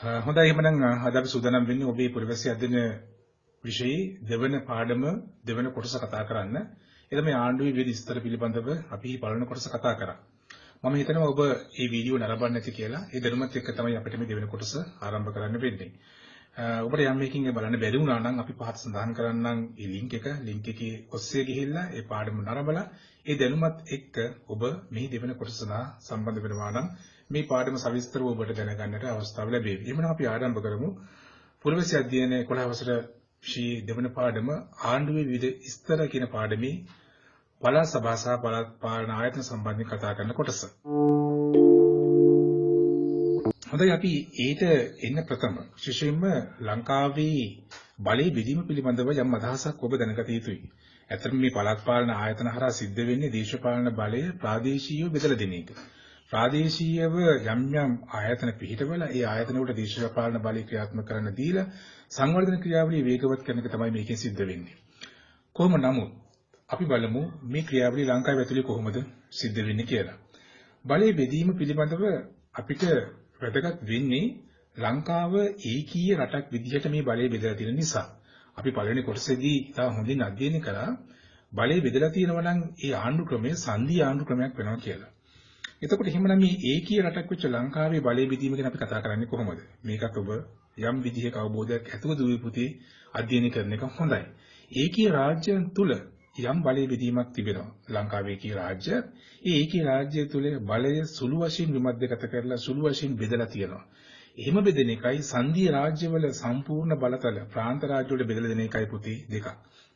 හොඳයි එහෙනම් අද අපි සූදානම් වෙන්නේ ඔබේ පුරවැසි අධ්‍යයන විෂයේ දෙවන පාඩම දෙවන කොටස කතා කරන්න. ඒ තමයි ආණ්ඩුවේ විවිධ ස්තර පිළිබඳව අපි පළවෙනි කොටස කතා කරා. මම හිතනවා ඔබ මේ වීඩියෝ නරඹන්න නැති කියලා. ඒ දැනුමත් එක්ක තමයි අපිට මේ දෙවන කොටස ආරම්භ කරන්න වෙන්නේ. ඔබට යම් මේකින් බලන්න බැරි වුණා නම් අපි පහත සඳහන් කරන්නම් මේ ලින්ක් එකේ ඔස්සේ ගිහිල්ලා ඒ පාඩම නරඹලා ඒ දැනුමත් එක්ක ඔබ මේ දෙවන කොටස සඳහා සම්බන්ධ වෙනවා නම් මේ පාඩම සවිස්තරව ඔබට දැනගන්නට අවස්ථාව ලැබේවි. එහෙනම් අපි ආරම්භ කරමු. පුරවැසි අධ්‍යයනයේ 11 වසර ශී දෙවන පාඩම ආණ්ඩුවේ විවිධ ස්තර කියන පාඩමේ පළාත් සභා සහ පළාත් පාලන ආයතන සම්බන්ධයෙන් කතා කරන කොටස. හොඳයි අපි ඊට එන්න ප්‍රථම විශේෂයෙන්ම ලංකාවේ බලය බෙදීම පිළිබඳව යම් අදහසක් ඔබ දැනගත යුතුයි. ඇත්තටම මේ පළාත් පාලන ආයතන හරහා සිද්ධ වෙන්නේ දේශපාලන බලය ප්‍රාදේශීයව බෙදලා දෙන එක. ප්‍රාදේශීයව යම් යම් ආයතන පිහිටවල ඒ ආයතන වලට දේශපාලන බලය ක්‍රියාත්මක කරන්න දීලා සංවර්ධන ක්‍රියාවලිය වේගවත් කරන එක තමයි මේකෙන් සිද්ධ වෙන්නේ. කොහොම නමුත් අපි බලමු මේ ක්‍රියාවලිය ලංකාවේ ඇතුලේ කොහොමද සිද්ධ වෙන්නේ කියලා. බලය බෙදීම පිළිබඳව අපිට වැදගත් වෙන්නේ ලංකාව ඒකීය රටක් විදිහට මේ බලය බෙදලා තියෙන නිසා. අපි පළවෙනි කොටසේදී ඉතා හොඳින් අධ්‍යයනය කරා බලය බෙදලා තියෙනවා නම් ඒ ආණ්ඩු ක්‍රමය සංධී ආණ්ඩු ක්‍රමයක් වෙනවා කියලා. එතකොට එහෙමනම් මේ ඒකීය රටක් වෙච්ච ලංකාවේ බලය බෙදීම ගැන අපි කතා කරන්නේ කොහොමද? මේකත් ඔබ යම් විදිහක අවබෝධයක් ඇතුව දුවේ පුතේ අධ්‍යයනය කරන එක හොඳයි. ඒකීය රාජ්‍යයන් තුල යම් බලය බෙදීමක් තිබෙනවා. ලංකාවේ ඒකීය රාජ්‍ය, ඒ ඒකීය රාජ්‍ය තුල බලය සුළු වශයෙන් විමධ්‍යගත කරලා සුළු වශයෙන් බෙදලා තියෙනවා. එහෙම බෙදෙන එකයි සංධීය රාජ්‍යවල සම්පූර්ණ බලතල ප්‍රාන්ත රාජ්‍යවල බෙදලා දෙන එකයි පුතේ දෙකක්.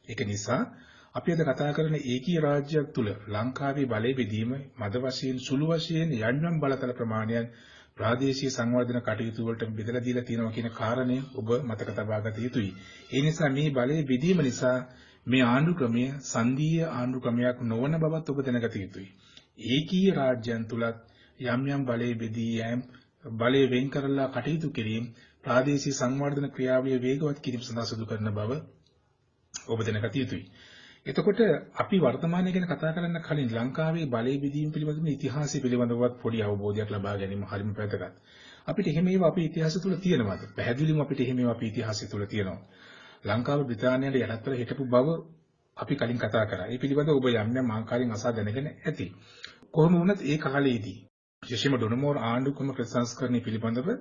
ඒක නිසා අපි අද කතා කරන ඒකීය රාජ්‍යයක් තුල ලංකාවේ බලය බෙදීම මද වශයෙන් සුළු වශයෙන් යන්නම් බලතල ප්‍රමාණයන් ප්‍රාදේශීය සංවර්ධන කටයුතු වලට බෙදලා දීලා තියෙනවා කියන කාරණය ඔබ මතක තබා ගත යුතුයි. ඒ නිසා මේ බලය බෙදීම නිසා මේ ආණ්ඩු ක්‍රමය සංධීය ආණ්ඩු ක්‍රමයක් නොවන බවත් ඔබ දැනගත යුතුයි. ඒකීය රාජ්‍යයන් තුලත් යම් යම් බලය බෙදී යෑම බලය වෙන් කරලා කටයුතු කිරීම ප්‍රාදේශීය සංවර්ධන ක්‍රියාවලිය වේගවත් කිරීම සඳහා සිදු කරන බව ඔබ දැනගත යුතුයි. එතකොට අපි වර්තමානය ගැන කතා කරන්න කලින් ලංකාවේ බලය බෙදීම පිළිබඳව ඉතිහාසය පිළිබඳවත් පොඩි අවබෝධයක් ලබා ගැනීම හරිම වැදගත්. අපිට එහෙම ඒවා අපේ ඉතිහාසය තුල තියෙනවද? පැහැදිලිවම අපිට එහෙම ඒවා අපේ ඉතිහාසය තුල තියෙනවා. ලංකාව බ්‍රිතාන්‍යයට යටත් වෙලා හිටපු බව අපි කලින් කතා කරා. ඒ පිළිබඳව ඔබ යම් යම් ආකාරයෙන් අසා දැනගෙන ඇති. කොහොම වුණත් ඒ කාලයේදී විශේෂයෙන්ම ඩොනමෝර් ආණ්ඩුක්‍රම ප්‍රතිසංස්කරණය පිළිබඳව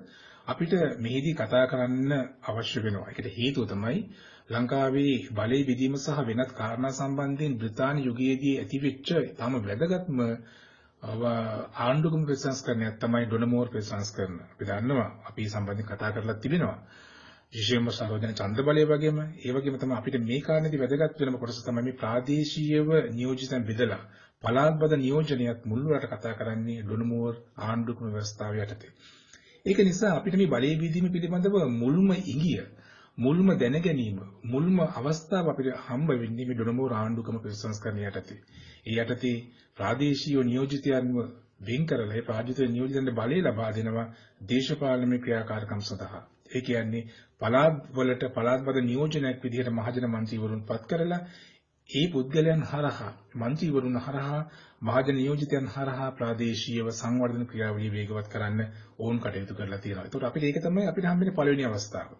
අපිට මෙහිදී කතා කරන්න අවශ්‍ය වෙනවා. ඒකට හේතුව තමයි ලංකාවේ බලය බෙදීම සහ වෙනත් කාරණා සම්බන්ධයෙන් බ්‍රිතාන්‍ය යුගයේදී ඇතිවෙච්ච තම වැදගත්ම ආණ්ඩුක්‍රම ප්‍රතිසංස්කරණයක් තමයි ඩොනමෝර් ප්‍රතිසංස්කරණ. අපි දන්නවා අපි සම්බන්ධයෙන් කතා කරලා තිබෙනවා. විශේෂයෙන්ම සර්වජන ඡන්ද බලය වගේම ඒ වගේම තමයි අපිට මේ කාරණේදී වැදගත් වෙනම කොටස තමයි මේ ප්‍රාදේශීයව නියෝජිතයන් බෙදලා පළාත්බද නියෝජනයත් මුල් වලට කතා කරන්නේ ඩොනමෝර් ආණ්ඩුක්‍රම ව්‍යවස්ථාව යටතේ. ඒක නිසා අපිට මේ බලය බෙදීම පිළිබඳව මුල්ම ඉඟිය මුල්ම දැනගැනීම මුල්ම අවස්ථාව අපිට හම්බ වෙන්නේ මේ ඩොනමෝර් ආණ්ඩුක්‍රම ප්‍රතිසංස්කරණය යටතේ. ඒ යටතේ ප්‍රාදේශීය නියෝජිතයන්ව වෙන් කරලා ඒ ප්‍රාදේශීය නියෝජිතයන්ට බලය ලබා දෙනවා දේශපාලන ක්‍රියාකාරකම් සඳහා. ඒ කියන්නේ පළාත් වලට පළාත්බද නියෝජනයක් විදිහට මහජන මන්ත්‍රීවරුන් පත් කරලා ඒ පුද්ගලයන් හරහා මන්ත්‍රීවරුන් හරහා මහජන නියෝජිතයන් හරහා ප්‍රාදේශීයව සංවර්ධන ක්‍රියාවලිය වේගවත් කරන්න ඕන් කටයුතු කරලා තියෙනවා. ඒකට අපිට ඒක තමයි අපිට හම්බෙන්නේ පළවෙනි අවස්ථාව.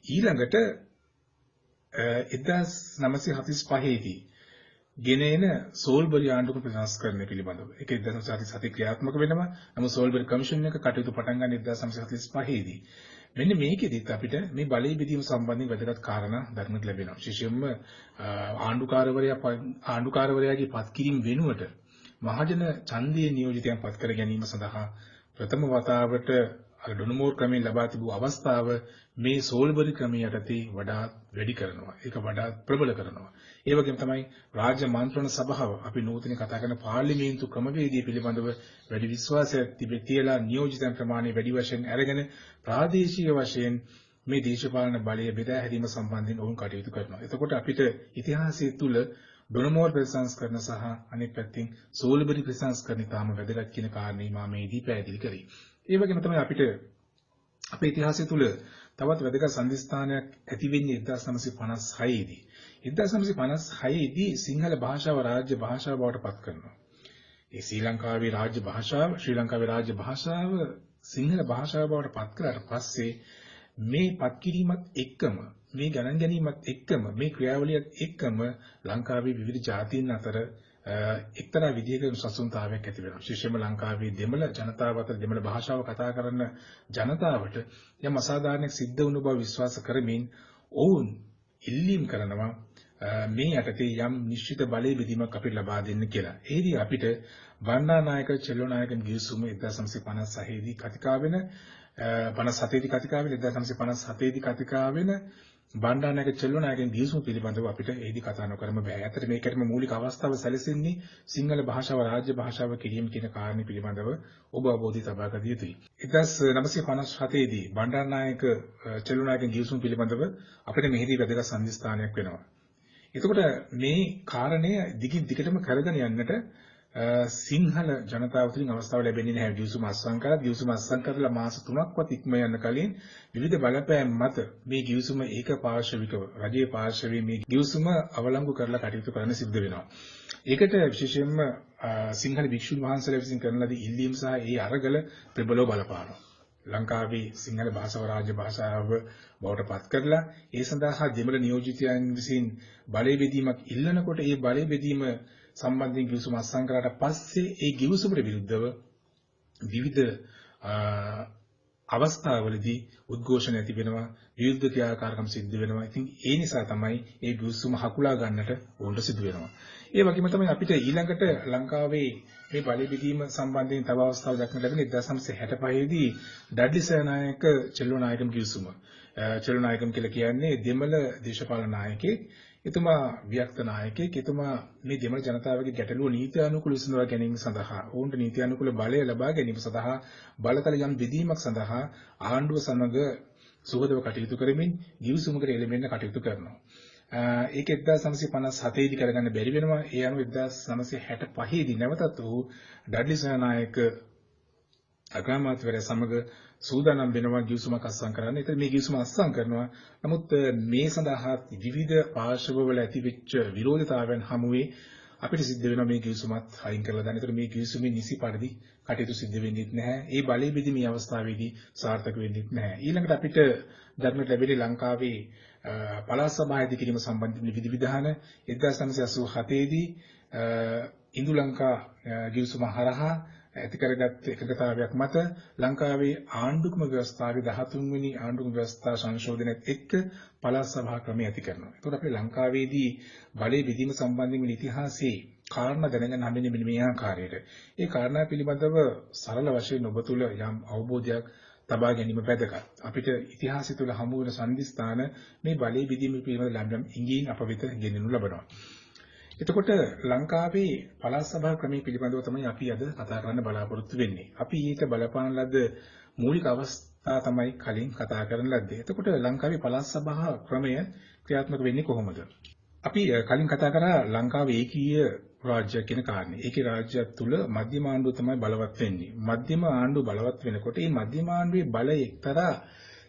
ඊළඟට 1945 දී ගෙනෙන සෝල්බරි ආණ්ඩුක්‍රම ප්‍රතිසංස්කරණය පිළිබඳව. ඒක 1947 ක්‍රියාත්මක වෙනවා. නමුත් සෝල්බරි කමිෂන් එක කටයුතු පටන් ගන්න 1945 දී. මෙන්න මේකෙදිත් අපිට මේ බලය බෙදීම සම්බන්ධයෙන් වැදගත් කාරණා ධර්මයක් ලැබෙනවා. විශේෂයෙන්ම ආණ්ඩුකාරවරයාගේ පත්කිරීම වෙනුවට මහජන ඡන්දයේ නියෝජිතයන් පත් කර ගැනීම සඳහා ප්‍රථම වතාවට ඩොනමෝර් ක්‍රමයෙන් ලබා තිබූ අවස්ථාව මේ සෝල්බරි ක්‍රමයේ යටතේ වඩාත් වැඩි කරනවා. ඒක වඩාත් ප්‍රබල කරනවා. ඒ වගේම තමයි රාජ්‍ය මන්ත්‍රණ සභාව අපි නූතන කතා කරන පාර්ලිමේන්තු ක්‍රමවේදය පිළිබඳව වැඩි විශ්වාසයක් තිබෙතිලා නියෝජිතයන් ප්‍රමාණය වැඩි වශයෙන් අරගෙන ප්‍රාදේශීය වශයෙන් මේ දේශපාලන බලය බෙදා හැරීම සම්බන්ධයෙන් ඔවුන් කටයුතු කරනවා. එතකොට අපිට ඉතිහාසය තුල ඩොනමෝර් ප්‍රතිසංස්කරණ සහ අනෙක් පැත්තෙන් සෝල්බරි ප්‍රතිසංස්කරණ තාම වැදගත් කියන කාරණේ මම මේදී පැහැදිලි කරේ. ඒ වගේම තමයි අපිට අපේ ඉතිහාසය තුල තවත් වැදගත් සම්දිස්ථානයක් ඇති වෙන්නේ 1956 දී. 1956 දී සිංහල භාෂාව රාජ්‍ය භාෂාව බවට පත් කරනවා. ඒ ශ්‍රී ලංකාවේ රාජ්‍ය භාෂාව සිංහල භාෂාව බවට පත් කළාට පස්සේ මේ පත් කිරීමත් එක්කම මේ ගණන් ගැනීමත් එක්කම මේ ක්‍රියාවලියත් එක්කම ලංකාවේ විවිධ ජාතීන් අතර එක්තරා විදිහක සසුන්තාවයක් ඇති වෙනවා. විශේෂයෙන්ම ලංකාවේ දෙමළ ජනතාව අතර දෙමළ භාෂාව කතා කරන ජනතාවට යම් අසාධාරණයක් සිද්ධ වුණ බව විශ්වාස කරමින් ඔවුන් ඉල්ලීම් කරනවා මේ යටතේ යම් නිශ්චිත බලය බෙදීමක් අපිට ලබා දෙන්න කියලා. එෙහිදී අපිට බණ්ඩාරනායක චෙල්ලෝනායකන් ගිවිසුම 1956 දී කතිකා වෙන 57 දී කතිකා වෙන 1957 දී කතිකා වෙන බණ්ඩාරනායක චෙල්ලෝනායකන් ගිවිසුම පිළිබඳව අපිට එෙහිදී කතා නොකරම බෑ. ඇත්තට මේකටම මූලික අවස්ථාව සැලසෙන්නේ සිංහල භාෂාව රාජ්‍ය භාෂාව කිරීම කියන කාරණේ පිළිබඳව ඔබ අවබෝධය තබා ගත යුතුයි. 1957 දී බණ්ඩාරනායක චෙල්ලෝනායකන් ගිවිසුම පිළිබඳව අපිට මෙහිදී වැදගත් සම්දිස්ථානයක් වෙනවා. එතකොට මේ කාරණය දිගින් දිගටම කරගෙන යන්නට සිංහල ජනතාව තුළින් අවස්ථාව ලැබෙන්නේ නැහැ. ගිවිසුම අත්සන් කරලා ගිවිසුම අත්සන් කරලා මාස 3ක්වත් ඉක්ම යන කලින් විවිධ බලපෑම් මත මේ ගිවිසුම ඒකපාර්ශවිකව රජයේ පාර්ශවයේ මේ ගිවිසුම අවලංගු කරලා කටයුතු කරන්න සිද්ධ වෙනවා. ඒකට විශේෂයෙන්ම සිංහල භික්ෂුන් වහන්සේලා විසින් කරන ලද ඉල්ලීම් සහ ඒ අරගල ප්‍රබලව බලපානවා. ලංකාවේ සිංහල භාෂාව රාජ්‍ය භාෂාව බවට පත් කරලා ඒ සඳහා දෙමළ නියෝජිතයන් විසින් බලය බෙදීමක් ඉල්ලනකොට ඒ බලය බෙදීම සම්බන්ධයෙන් ගිවිසුම අත්සන් කරාට පස්සේ ඒ ගිවිසුමට විරුද්ධව විවිධ අවස්ථාවලදී උද්ඝෝෂණ ඇති වෙනවා, විරුද්ධ ක්‍රියාකාරකම් සිද්ධ වෙනවා. ඉතින් ඒ නිසා තමයි ඒ ගිවිසුම හකුලා ගන්නට ඕනට සිදු වෙනවා. ඒ වගේම තමයි අපිට ඊළඟට ලංකාවේ මේ බලය බෙදීම සම්බන්ධයෙන් තව අවස්ථාවක් දක්නට ලැබෙන 1965 දී ඩඩ්ලි සේනානායක චෙල්ලෝනායකම් ගිවිසුම. චෙල්ලෝනායකම් කියලා කියන්නේ දෙමළ දේශපාලන නායකයෙක්. එතුමා වික්ත නායකයෙක්. එතුමා මේ දෙමළ ජනතාවගේ ගැටලුව නීත්‍යානුකූල විසඳවා ගැනීම සඳහා ඔවුන්ට නීත්‍යානුකූල බලය ලබා ගැනීම සඳහා බලතල යම් බෙදීමක් සඳහා ආණ්ඩුව සමග සුහදව කටයුතු කරමින් ගිවිසුමකට එළඹෙන්න කටයුතු කරනවා. ඒක 1957 දී කරගන්න බැරි වෙනවා. ඒ අනුව 1965 දී නැවතත් ඔහු ඩඩ්ලි සේනානායක අග්‍රාමාත්‍යවරයා සමග සූදානම් වෙනවා ගිවිසුමක් අත්සන් කරන්න. ඒතර මේ ගිවිසුම අත්සන් කරනවා. නමුත් මේ සඳහා විවිධ පාර්ශවවල ඇතිවෙච්ච විරෝධතාවයන් හමුවේ අපිට සිද්ධ වෙනවා මේ ගිවිසුමත් අයින් කරලා දාන්න. ඒතර මේ ගිවිසුමේ නිසි පරිදි කටයුතු සිද්ධ වෙන්නේ නැහැ. ඒ බලය බෙදීමේ අවස්ථාවේදී සාර්ථක වෙන්නේ නැහැ. ඊළඟට අපිට ධර්මයට ලැබෙන්නේ ලංකාවේ පළාත් සභා ඉදි කිරීම සම්බන්ධ විධි විධාන 1987 දී ඉන්දු ලංකා ගිවිසුම හරහා ඇති කරගත් එකඟතාවයක් මත ලංකාවේ ආණ්ඩුක්‍රම ව්‍යවස්ථාවේ 13 වෙනි ආණ්ඩුක්‍රම ව්‍යවස්ථා සංශෝධනයත් එක්ක පළාත් සභා ක්‍රමය ඇති කරනවා. ඒකට අපේ ලංකාවේදී බලය බෙදීම සම්බන්ධයෙන් ඉතිහාසයේ කාරණා දැනගන්න හම්බෙන්නේ මෙන්න මේ ආකාරයට. ඒ කාරණා පිළිබඳව සරල වශයෙන් ඔබ තුල යම් අවබෝධයක් තබා ගැනීම වැදගත්. අපිට ඉතිහාසය තුළ හමු වෙන සම්දිස්ථාන මේ බලය බෙදීම පිළිබඳ ලැබෙන ඉංගීන් අප වෙත ගෙනෙනු ලබනවා. එතකොට ලංකාවේ පළාත් සභා ක්‍රමයේ පිළිබඳව තමයි අපි අද කතා කරන්න බලාපොරොත්තු වෙන්නේ. අපි ඒක බලපාන ලද මූලික අවස්ථා තමයි කලින් කතා කරන ලද්දේ. එතකොට ලංකාවේ පළාත් සභා ක්‍රමය ක්‍රියාත්මක වෙන්නේ කොහොමද? අපි කලින් කතා කරා ලංකාවේ ඒකීය රාජ්‍ය කියන කාරණේ. ඒකේ රාජ්‍ය තුල මධ්‍යම ආණ්ඩුව තමයි බලවත් වෙන්නේ. මධ්‍යම ආණ්ඩුව බලවත් වෙනකොට මේ මධ්‍යම ආණ්ඩුවේ බලය එක්තරා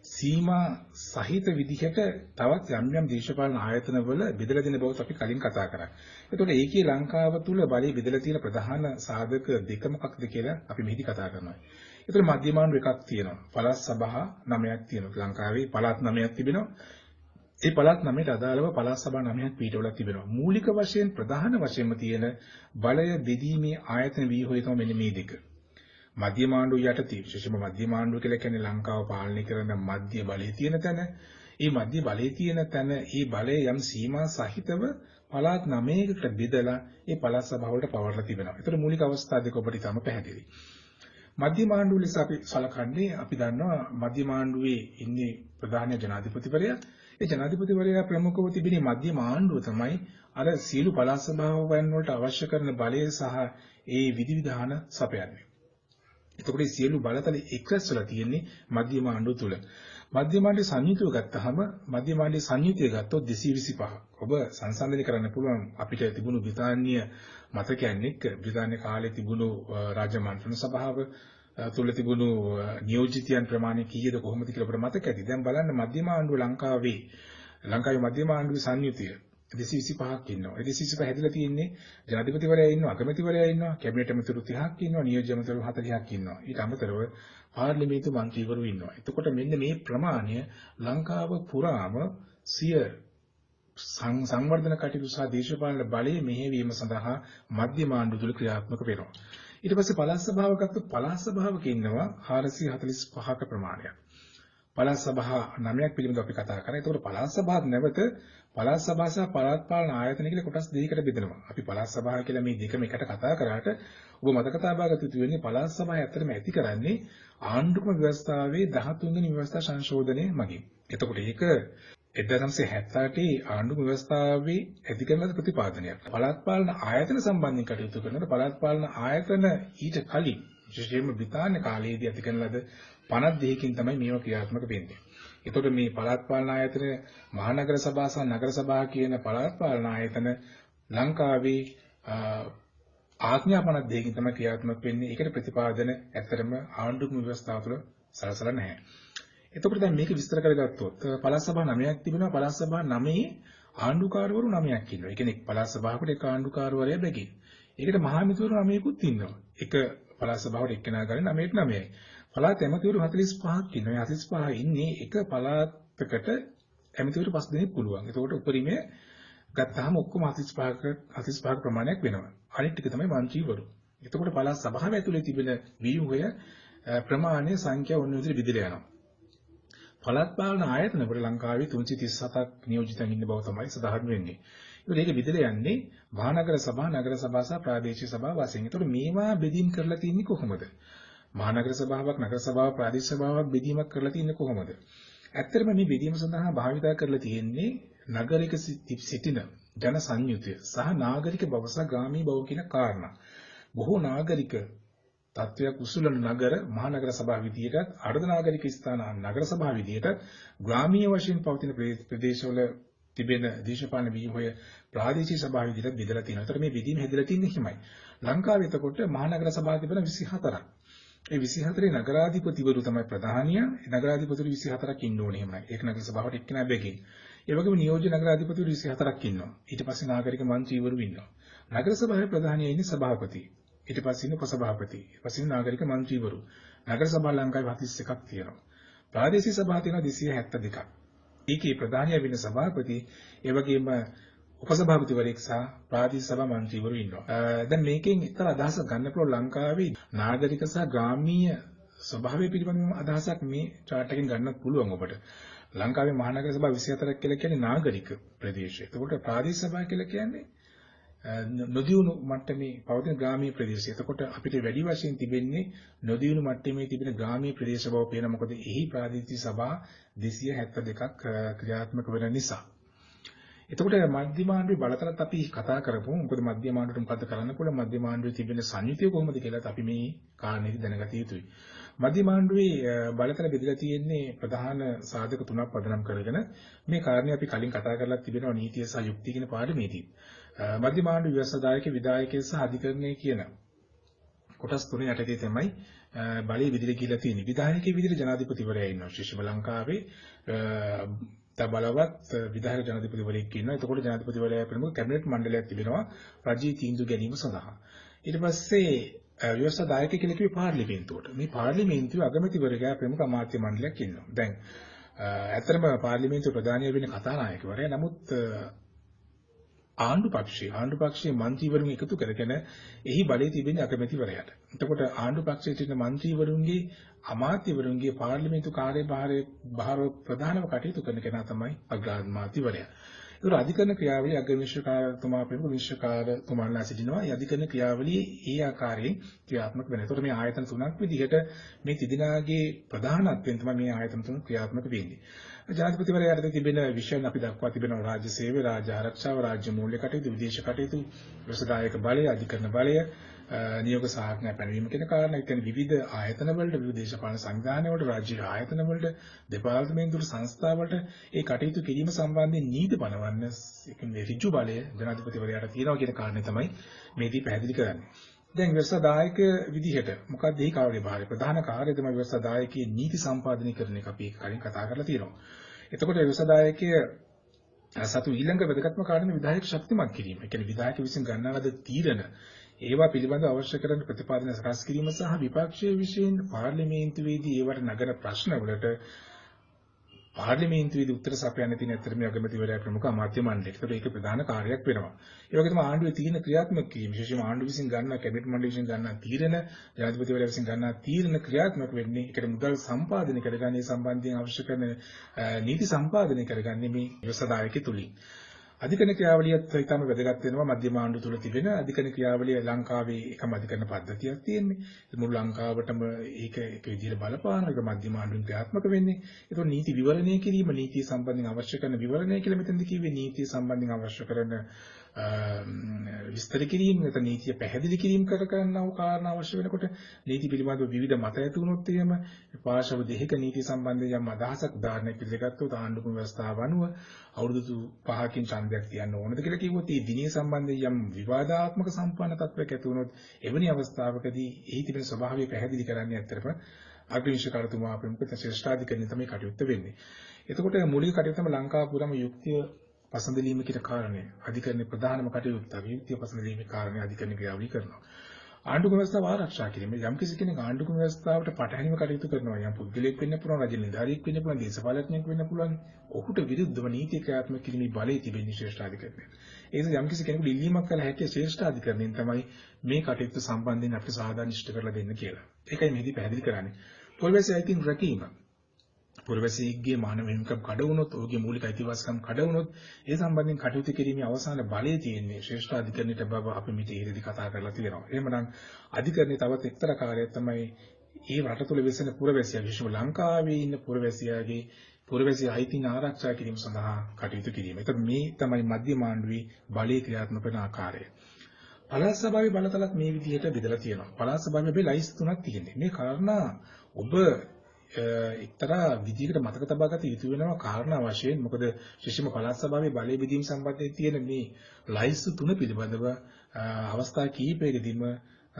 සීමා සහිත විදිහට තවත් යම් යම් දේශපාලන ආයතනවල බෙදලා දෙන බවත් අපි කලින් කතා කරා. එතකොට ඒකේ ලංකාව තුල බලය බෙදලා තියෙන ප්‍රධාන සාධක දෙක මොකක්ද කියලා අපි මෙහිදී කතා කරනවා. එතකොට මධ්‍යම ආණ්ඩුව එකක් තියෙනවා. පළාත් සභා 9ක් තියෙනවා. ලංකාවේ පළාත් 9ක් තිබෙනවා. ඒ පළාත් 9ට අදාළව පළාත් සභා 9ක් පිටවලා තිබෙනවා. මූලික වශයෙන් ප්‍රධාන වශයෙන්ම තියෙන බලය බෙදීමේ ආයතන ව්‍යුහය තමයි මෙන්න මේ දෙක. මධ්‍යම ආණ්ඩුව යටතේ විශේෂයෙන්ම මධ්‍යම ආණ්ඩුව කියලා කියන්නේ ලංකාව පාලනය කරන මධ්‍ය බලය තියෙන තැන. මේ මධ්‍ය බලය තියෙන තැන ඒ බලය යම් සීමා සහිතව පළාත් 9කට බෙදලා ඒ පළාත් සභාව වලට පවර්ලා තිබෙනවා. ඒතර මූලික අවස්ථා දෙක ඔබට ඉතාම පැහැදිලි. මධ්‍යම ආණ්ඩුව ලෙස අපි සලකන්නේ අපි දන්නවා මධ්‍යම ආණ්ඩුවේ ඉන්නේ ප්‍රධාන ජනාධිපතිවරයා. ඒ ජනාධිපතිවරයා ප්‍රමුඛව තිබෙන මධ්‍යම ආණ්ඩුව තමයි අර සියලු පළාත් සභාවන් වලට අවශ්‍ය කරන බලය සහ ඒ විධිවිධාන සපයන්නේ. එතකොට මේ සියලු බලතල එක්රැස් වෙලා තියෙන්නේ මධ්‍යම ආණ්ඩුව තුල. මධ්‍යම ආණ්ඩුවේ සංයුතිය ගත්තාම මධ්‍යම ආණ්ඩුවේ සංයුතිය ගත්තොත් 225ක්. ඔබ සංසන්දනය කරන්න පුළුවන් අපිට තිබුණු බ්‍රිතාන්‍ය මතකයන් එක්ක බ්‍රිතාන්‍ය කාලේ තිබුණු රාජ්‍ය මන්ත්‍රණ සභාව තුල තිබුණු නියෝජිතයන් ප්‍රමාණය කීයද කොහොමද කියලා අපිට මතක ඇති. දැන් බලන්න මධ්‍යම ආණ්ඩුව ලංකාවේ මධ්‍යම ආණ්ඩුවේ සංයුතිය 225ක් ඉන්නවා. ඒ 225 හැදලා තියෙන්නේ ජනාධිපතිවරයා ඉන්නවා, අගමැතිවරයා ඉන්නවා, කැබිනට් ඇමතිවරු 30ක් ඉන්නවා, නියෝජ්‍ය ඇමතිවරු 40ක් ඉන්නවා. ඊට අමතරව පාර්ලිමේන්තු මන්ත්‍රීවරු ඉන්නවා. එතකොට මෙන්න මේ ප්‍රමාණය ලංකාව පුරාම සිය සංවර්ධන කටයුතු සහ දේශපාලන බලය මෙහෙයවීම සඳහා මධ්‍යම ආණ්ඩුව තුළ ක්‍රියාත්මක වෙනවා. ඊට පස්සේ පළාත් සභාව ගත්තොත් පළාත් සභාවක ඉන්නවා 445ක ප්‍රමාණයක්. පළාත් සභා 9ක් පිළිබඳව අපි කතා කරා. ඒතකොට පළාත් සභාව නැවත පළාත් සභා සහ පළාත් පාලන ආයතන කියලා කොටස් දෙකකට බෙදෙනවා. අපි පළාත් සභාව කියලා මේ දෙකම එකට කතා කරාට ඔබ මතක තබා ගත යුතු වෙන්නේ පළාත් සභාව ඇත්තටම ඇති කරන්නේ ආණ්ඩුක්‍රම ව්‍යවස්ථාවේ 13 වෙනි ව්‍යවස්ථා සංශෝධනය මගින්. එතකොට ඒක 1978 ආණ්ඩුක්‍රම ව්‍යවස්ථාවේ ඇති කරන ලද ප්‍රතිපාදනයක්. පළාත් පාලන ආයතන සම්බන්ධයෙන් කටයුතු කරනකොට පළාත් පාලන ආයතන ඊට කලින් විශේෂයෙන්ම බ්‍රිතාන්‍ය කාලයේදී ඇති කරන ලද 52කින් තමයි මේවා ක්‍රියාත්මක වෙන්නේ. එතකොට මේ පළාත් පාලන ආයතන මහනගර සභා සහ නගර සභා කියන පළාත් පාලන ආයතන ලංකාවේ ආඥා 52කින් තමයි ක්‍රියාත්මක වෙන්නේ. ඒකට ප්‍රතිපාදන ඇත්තරම ආණ්ඩුක්‍රම ව්‍යවස්ථාව තුළ සලසලා නැහැ. එතකොට දැන් මේක විස්තර කරගත්තොත් පළාත් සභා 9ක් තිබෙනවා. පළාත් සභා 9 ආණ්ඩුකාරවරු 9ක් ඉන්නවා. ඒ කියන්නේ පළාත් සභාවකට එක ආණ්ඩුකාරවරයා බැගින්. ඒකට මහාමිතුරු 9කුත් ඉන්නවා. එක පළාත් සභාවට එක්කෙනා ගන්න 9ට 9යි. පළාත් ඇමතිවරු 45ක් ඉන්නවා. මේ 45 ඉන්නේ එක පළාතකට ඇමතිවරු 5 දෙනෙක් පුළුවන්. එතකොට උපරිමය ගත්තාම ඔක්කොම 45ක ප්‍රමාණයක් වෙනවා. අනිත් ටික තමයි මන්ත්‍රීවරු. එතකොට පළාත් සභාව ඇතුලේ තිබෙන ව්‍යුහය ප්‍රමාණය සංඛ්‍යාව ඔන්න විදිහට බෙදලා යනවා. පළාත් පාලන ආයතන වල ලංකාවේ 337ක් නියෝජිතයන් ඉන්න බව තමයි සඳහන් වෙන්නේ. ඒක බෙදලා යන්නේ මහනගර සභා, නගර සභා සහ ප්‍රාදේශීය සභා වශයෙන්. ඒතකොට මේවා බෙදීම් කරලා තියෙන්නේ කොහොමද? මහනගර සභාවක්, නගර සභාවක්, ප්‍රාදේශීය සභාවක් බෙදීමක් කරලා තියෙන්නේ කොහොමද? ඇත්තටම මේ බෙදීම සඳහා භාවිතා කරලා තියෙන්නේ නගරික සිටින ජන සංයුතිය සහ නාගරික බව සහ ග්‍රාමීය බව කියන කාරණා. බොහෝ නාගරික තත්වයක් උසුලන නගර මහනගර සභාව විදියට, අර්ධ නාගරික ස්ථාන නගර සභාව විදියට, ග්‍රාමීය වශයෙන් පවතින ප්‍රදේශවල තිබෙන දේශපාලන ව්‍යුහය ප්‍රාදේශීය සභාව විදියට බෙදලා තියෙනවා. ඒතර මේ බෙදීම හැදලා තින්නේ හිමයි. ලංකාවේ එතකොට මහනගර සභාව තිබෙන 24ක්. ඒ 24 නගරාධිපතිවරු තමයි ප්‍රධානියා. ඒ නගරාධිපතිවරු 24ක් ඉන්න ඕනේ එහෙමයි. ඒක නගර සභාවට එක්කෙනා බැගින්. ඒ වගේම නියෝජ්‍ය නගරාධිපතිවරු 24ක් ඉන්නවා. ඊට පස්සේ නාගරික මන්ත්‍රීවරු ඉන්නවා. නගර සභාවේ ප්‍රධානියා ඉන්නේ සභාපති. ඊට පස්සේ ඉන්නේ උපසභාපති. ඊට පස්සේ නාගරික මන්ත්‍රීවරු. නගර සභා ලංකාවේ 41ක් තියෙනවා. ප්‍රාදේශීය සභා තියෙනවා 272ක්. ඒකේ ප්‍රධානියා වෙන සභාපති, ඒ වගේම උපසභාපතිවරයෙක් සහ ප්‍රාදේශීය සභා මන්ත්‍රීවරු ඉන්නවා. දැන් මේකෙන් එක්තරා අදහසක් ගන්න පුළුවන් ලංකාවේ නාගරික සහ ග්‍රාමීය ස්වභාවය පිළිබඳව අදහසක් මේ chart එකෙන් ගන්නත් පුළුවන් ඔබට. ලංකාවේ මහනගර සභා 24ක් කියලා කියන්නේ නාගරික ප්‍රදේශය. එතකොට ප්‍රාදේශීය සභා කියලා කියන්නේ නොදියුණු මට්ටමේ පවතින ග්‍රාමීය ප්‍රදේශය. එතකොට අපිට වැඩි වශයෙන් තිබෙන්නේ නොදියුණු මට්ටමේ තිබෙන ග්‍රාමීය ප්‍රදේශ බව පේන. මොකද එහි ප්‍රාදේශීය සභා 272ක් ක්‍රියාත්මක වෙන නිසා. එතකොට මධ්‍යම ආණ්ඩුවේ බලතලත් අපි කතා කරපුවා. මොකද මධ්‍යම ආණ්ඩුවට මොකද්ද කරන්න පුළුවන්? මධ්‍යම ආණ්ඩුවේ තිබෙන සංයුතිය කොහොමද කියලාත් අපි මේ කාරණේදී දැනගත යුතුයි. මධ්‍යම ආණ්ඩුවේ බලතල බෙදලා තියෙන්නේ ප්‍රධාන සාධක තුනක් පදනම් කරගෙන. මේ කාරණේ අපි කලින් කතා කරලා තිබෙනවා නීතිය සහ යුක්තිය කියන පාඩමේදී. මධ්‍යම ආණ්ඩුව ව්‍යවස්ථාදායක, විධායකය සහ අධිකරණය කියන කොටස් තුනේ යටතේ තමයි බලය විදිහට කියලා තියෙන්නේ. විධායකයේ විදිහට ජනාධිපතිවරයා ඉන්නවා. විශේෂම ලංකාවේ බලවත් විධායක ජනාධිපතිවරයෙක් ඉන්නවා. එතකොට ජනාධිපතිවරයා ප්‍රමුඛ කැබිනට් මණ්ඩලයක් තිබෙනවා රජයේ තීන්දුව ගැනීම සඳහා. ඊට පස්සේ ව්‍යවස්ථාදායක කියලා කිව්වේ පාර්ලිමේන්තුවට. මේ පාර්ලිමේන්තුවේ අගමැතිවරයා ප්‍රමුඛ අමාත්‍ය මණ්ඩලයක් ඉන්නවා. දැන් ඇත්තටම පාර්ලිමේන්තුවේ ප්‍රධානී වෙන්නේ කතානායකවරයා. නමුත් ආණ්ඩු පක්ෂයේ මන්ත්‍රීවරුන් එකතු කරගෙන එහි බලය තිබෙන අගමැතිවරයාට. එතකොට ආණ්ඩු පක්ෂයේ තියෙන මන්ත්‍රීවරුන්ගේ, අමාත්‍යවරුන්ගේ පාර්ලිමේන්තු කාර්යභාර ප්‍රධානව කටයුතු කරන කෙනා තමයි අග්‍රාමාත්‍යවරයා. ඒතර අධිකරණ ක්‍රියාවලිය අග්‍රවිනිශ්චයකාරතුමා ප්‍රමුඛ විනිශ්චයකාරතුමාලා සිටිනවා. ඒ අධිකරණ ක්‍රියාවලිය ඒ ආකාරයෙන් ක්‍රියාත්මක වෙනවා. ඒතර මේ ආයතන තුනක් විදිහට මේ තිදෙනාගේ ප්‍රධානත්වයෙන් තමයි මේ ආයතන තුන ක්‍රියාත්මක වෙන්නේ. ජනාධිපතිවරයාට තිබෙන විෂයන් අපි දක්වා තිබෙනවා රාජ්‍ය සේවය, රාජ්‍ය ආරක්ෂාව, රාජ්‍ය මූල්‍ය කටයුතු, විදේශ කටයුතු, ව්‍යවස්ථාදායක බලය, අධිකරණ බලය, නියෝග සාහඥා පැනවීම කියන කාරණා. ඒ කියන්නේ විවිධ ආයතන වලට, විවිධ දේශපාලන සංවිධාන වලට, රාජ්‍ය ආයතන වලට, දෙපාර්තමේන්තු සංස්ථා වලට ඒ කටයුතු කිරීම සම්බන්ධයෙන් නීති බනවන්න ඒ කියන්නේ ඍජු බලය ජනාධිපතිවරයාට තියෙනවා කියන කාරණේ තමයි මේදී පැහැදිලි කරන්නේ. දැන් ව්‍යවස්ථාදායක විදිහට මොකක්ද මේ කාර්යභාරය? ප්‍රධාන කාර්යය තමයි ව්‍යවස්ථාදායකයේ නීති සම්පාදනය කරන එක අපි කලින් කතා කරලා තියෙනවා. එතකොට ව්‍යවස්ථාදායකය සතු ඊළඟ වැදගත්ම කාරණේ විධායක ශක්තිමත් කිරීම. ඒ කියන්නේ විධායක විසින් ගන්නා ලද තීරණ ඒවා පිළිබඳව අවශ්‍ය කරන ප්‍රතිපාදන සකස් කිරීම සහ විපක්ෂයේ විශේෂයෙන් පාර්ලිමේන්තුවේදී ඒවට නගන ප්‍රශ්නවලට පාර්ලිමේන්තුවේදී උත්තර සපයන්න තියෙන ඇත්තටම මේ අගමැතිවරයා ප්‍රමුඛ අමාත්‍ය මණ්ඩලයට. ඒකට ඒක ප්‍රධාන කාර්යයක් වෙනවා. ඒ වගේම ආණ්ඩුවේ තියෙන ක්‍රියාත්මක කිරීම විශේෂයෙන්ම ආණ්ඩුව විසින් ගන්නා කැබිනට් මණ්ඩලය විසින් ගන්නා තීරණ ජනාධිපතිවරයා විසින් ගන්නා තීරණ ක්‍රියාත්මක වෙන්නේ ඒකට මුදල් සම්පාදනය කරගන්නේ සම්බන්ධයෙන් අවශ්‍ය කරන නීති සම්පාදනය කරගන්නේ මේ ව්‍යවසායකය තුලින්. අධිකරණ ක්‍රියාවලියත් ඊටම වැදගත් වෙනවා. මධ්‍යම ආණ්ඩුව තුල තිබෙන අධිකරණ ක්‍රියාවලිය ලංකාවේ එකම අධිකරණ පද්ධතියක් තියෙන්නේ. මුළු ලංකාවටම ඒක එක විදිහට බලපාන එක මධ්‍යම ආණ්ඩුවෙන් ක්‍රියාත්මක වෙන්නේ. ඒක නීති විවරණය කිරීම, නීතිය සම්බන්ධයෙන් අවශ්‍ය කරන විවරණය කියලා මෙතනදී කිව්වේ නීතිය සම්බන්ධයෙන් අවශ්‍ය කරන විස්තර කිරීම, නැත්නම් නීතිය පැහැදිලි කිරීම කරගන්නා වූ කාරණා අවශ්‍ය වෙනකොට නීති පිළිබඳව විවිධ මත ඇති වුණොත් එහෙම පාර්ශව දෙකක නීති සම්බන්ධයෙන් යම් අදහසක් උදාහරණයක් විදිහට ගත්තොත් ආණ්ඩුක්‍රම ව්‍යවස්ථාව අනුව අවුරුදු 5කින් ඡන්දයක් තියන්න ඕනද කියලා කිව්වොත් ඒ දිනේ සම්බන්ධයෙන් යම් විවාදාත්මක සම්පන්න තත්ත්වයක් ඇති වුණොත් එවැනි අවස්ථාවකදී එහි තිබෙන ස්වභාවය පැහැදිලි කරන්නේ ඇත්තටම අග්‍රවිශේෂකාරතුමා ප්‍රමුඛ ශ්‍රේෂ්ඨාධිකරණය තමයි කටයුත්ත වෙන්නේ. එතකොට මූලික කටයුත්තම ලංකාව පුරම යුක්තිය පසඳලීම කියන කාරණය අධිකරණයේ ප්‍රධානම කටයුත්ත යුක්තිය පසඳලීමේ කාරණය අධිකරණ ක්‍රියාවලිය කරනවා. ආණ්ඩුක්‍රම ව්‍යවස්ථාව ආරක්ෂා කිරීම යම් කිසි කෙනෙක් ආණ්ඩුක්‍රම ව්‍යවස්ථාවට පටහැනිව කටයුතු කරනවා යම් පුද්ගලයෙක් වෙන්න පුළුවන් රජ නිලධාරියෙක් වෙන්න පුළුවන් දේශපාලනඥයෙක් වෙන්න පුළුවන් ඔහුට විරුද්ධව නීති ක්‍රියාත්මක කිරීමේ බලය තිබෙන ශ්‍රේෂ්ඨාධිකරණය. ඒ නිසා යම් කිසි කෙනෙකුට ඉල්ලීමක් කළ හැකි ශ්‍රේෂ්ඨාධිකරණයෙන් තමයි මේ කටයුතු සම්බන්ධයෙන් අපිට සාධාරණ ඉෂ්ට කරලා දෙන්න කියලා. ඒකයි මෙහිදී පැහැදිලි කරන්නේ. පොල්වැසිය අයිතීන් රැකීම. පුරවැසියෙක්ගේ මානව හිමිකම් කඩ වුණොත්, ඔහුගේ මූලික අයිතිවාසිකම් කඩ වුණොත්, ඒ සම්බන්ධයෙන් කටයුතු කිරීමේ අවසාන බලය තියෙන්නේ ශ්‍රේෂ්ඨාධිකරණයට බව අපි මේ ඉදිරියේදී කතා කරලා තියෙනවා. එහෙමනම් අධිකරණයේ තවත් එක්තරා කාර්යයක් තමයි ඒ රට තුළ වෙසෙන පුරවැසියා විශේෂම ලංකාවේ ඉන්න පුරවැසියා අයිතීන් ආරක්ෂා කිරීම සඳහා කටයුතු කිරීම. ඒත් මේ තමයි මධ්‍යම ආණ්ඩුවේ බලය ක්‍රියාත්මක කරන ආකාරය. පළාත් සභාවේ බලතලත් මේ විදිහට බෙදලා තියෙනවා. පළාත් සභාවේ මේ ලයිස්තු තුනක් තියෙනවා. මේ කාරණා ඔබ එක්තරා විදිහකට මතක තබා ගත යුතු වෙනවා කාරණා වශයෙන්. මොකද ශිෂ්‍යම පළාත් සභාවේ බලය බෙදීම සම්බන්ධයෙන් තියෙන මේ ලයිස්තු තුන පිළිබඳව අවස්ථා කිහිපයකදීම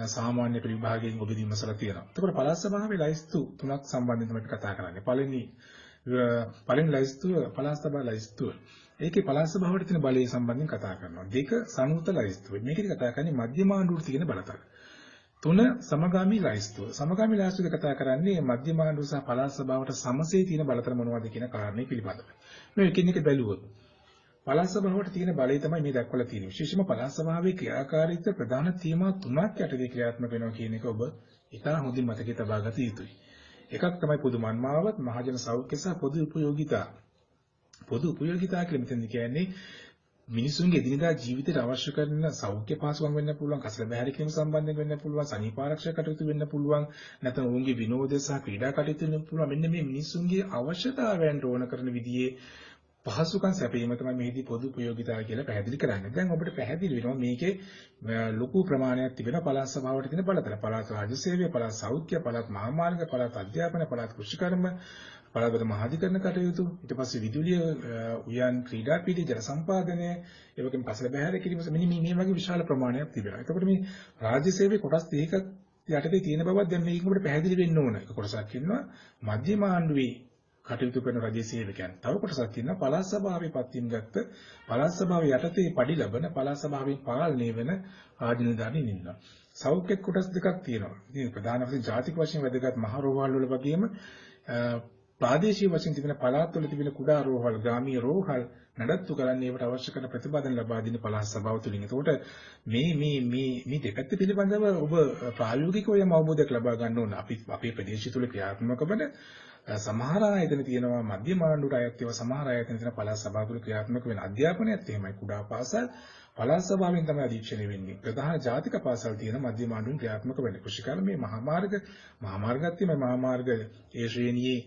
සාමාන්‍ය විභාගයෙන් ඔබ විමසලා තියෙනවා. එතකොට පළාත් සභාවේ ලයිස්තු තුනක් සම්බන්ධයෙන් තමයි කතා කරන්නේ. පළවෙනි ලයිස්තුව පළාත් සභා ලයිස්තුව. ඒකේ පළාත් සභාවට තියෙන බලය සම්බන්ධයෙන් කතා කරනවා. දෙක සංයුක්ත ලයිස්තුව. මේකෙදි කතා කරන්නේ මධ්‍යම ආණ්ඩුවට තියෙන බලතල. තුන සමගාමී ලයිස්තුව. සමගාමී ලයිස්තුවද කතා කරන්නේ මධ්‍යම ආණ්ඩුව සහ පළාත් සභාවට සමසේ තියෙන බලතල මොනවද කියන කාරණේ පිළිබඳව. මේ එකින් එක බැලුවොත් පළාත් සභාවට තියෙන බලය තමයි මේ දක්වලා තියෙන්නේ. විශේෂයෙන්ම පළාත් සභාවේ ක්‍රියාකාරීත්වය ප්‍රධාන තේමා තුනක් යටතේ ක්‍රියාත්මක වෙනවා කියන එක ඔබ ඉතා හොඳින් මතකයේ තබා ගත යුතුයි. එකක් තමයි පොදු මන්මාවත්, මහජන සෞඛ්‍ය සහ පොදු උපයෝගිතා. පොදු උපයෝගිතා කියලා මෙතන කියන්නේ මිනිසුන්ගේ එදිනදා ජීවිතයට අවශ්‍ය කරන සෞඛ්‍ය පහසුකම් වෙන්න පුළුවන්, කසල බැහැර කිරීම සම්බන්ධයෙන් වෙන්න පුළුවන්, සනීප ආරක්ෂක කටයුතු වෙන්න පුළුවන්, නැත්නම් ඔවුන්ගේ විනෝද සහ ක්‍රීඩා කටයුතු වෙන්න පුළුවන්. මෙන්න මේ මිනිසුන්ගේ අවශ්‍යතාවයන්ට ඕන කරන විදිහේ පහසුකම් සැපයීම තමයි මෙහිදී පොදු උපයෝගිතාව කියලා පැහැදිලි කරන්නේ. දැන් ඔබට පැහැදිලි වෙනවා මේකේ ලොකු ප්‍රමාණයක් තිබෙන පළාත් සභාවට තියෙන බලතල. පළාත් රාජ්‍ය සේවය, පළාත් සෞඛ්‍ය, පළාත් මහාමාර්ග, පළාත් අධ්‍යාපන, පළාත් කෘෂිකර්ම, පළාත් මහාධිකරණ කටයුතු, ඊට පස්සේ විදුලිය, උයන් ක්‍රීඩා පීඩි, ජල සම්පාදනය, ඒ වගේම කසල බැහැර කිරීම මෙන්න මේ වගේ විශාල ප්‍රමාණයක් තිබෙනවා. එතකොට මේ රාජ්‍ය සේවයේ කොටස් දෙකක් යටතේ තියෙන බවක් දැන් මේක ඔබට පැහැදිලි වෙන්න ඕන. ඒක කොටසක් ඉන්නවා මධ්‍යම ආණ්ඩුවේ කටයුතු කරන රජයේ සේවකයන්. තව කොටසක් ඉන්නවා පළාත් සභාවේ පත්වීම් ගත්ත පළාත් සභාවේ යටතේ පඩි ලබන පළාත් සභාවෙන් පාලනය වෙන ආධිනදාරින් ඉන්නවා. සෞඛ්‍ය කොටස් දෙකක් තියෙනවා. ඉතින් ප්‍රධාන වශයෙන් ජාතික වශයෙන් වැදගත් මහ රෝහල් වල වගේම ප්‍රාදේශීය වශයෙන් තිබෙන පළාත් වල තිබෙන කුඩා රෝහල්, ග්‍රාමීය රෝහල් නඩත්තු කරන්නේ ඒවට අවශ්‍ය කරන ප්‍රතිපාදන ලබා දෙන පළාත් සභාව තුලින්. එතකොට මේ දෙපැත්ත පිළිබඳව ඔබ ප්‍රායෝගිකව යම් අවබෝධයක් ලබා ගන්න ඕන. අපි අපේ ප්‍රදේශය තුල ක්‍රියාත්මක වන සමහර ආයතන තියෙනවා මධ්‍යම ආණ්ඩුවට අයත් ඒවා, සමහර ආයතන තියෙන පළාත් සභාව තුල ක්‍රියාත්මක වෙන අධ්‍යාපනයත් එහෙමයි. කුඩා පාසල් පළාත් සභාවෙන් තමයි අධීක්ෂණය වෙන්නේ. ප්‍රධාන ජාතික පාසල් තියෙන මධ්‍යම ආණ්ඩුවෙන් ක්‍රියාත්මක වෙන්නේ. කෘෂිකර්මයේ මහාමාර්ගත් තියෙනවා. මහාමාර්ග ඒ ශ්‍රේණියේ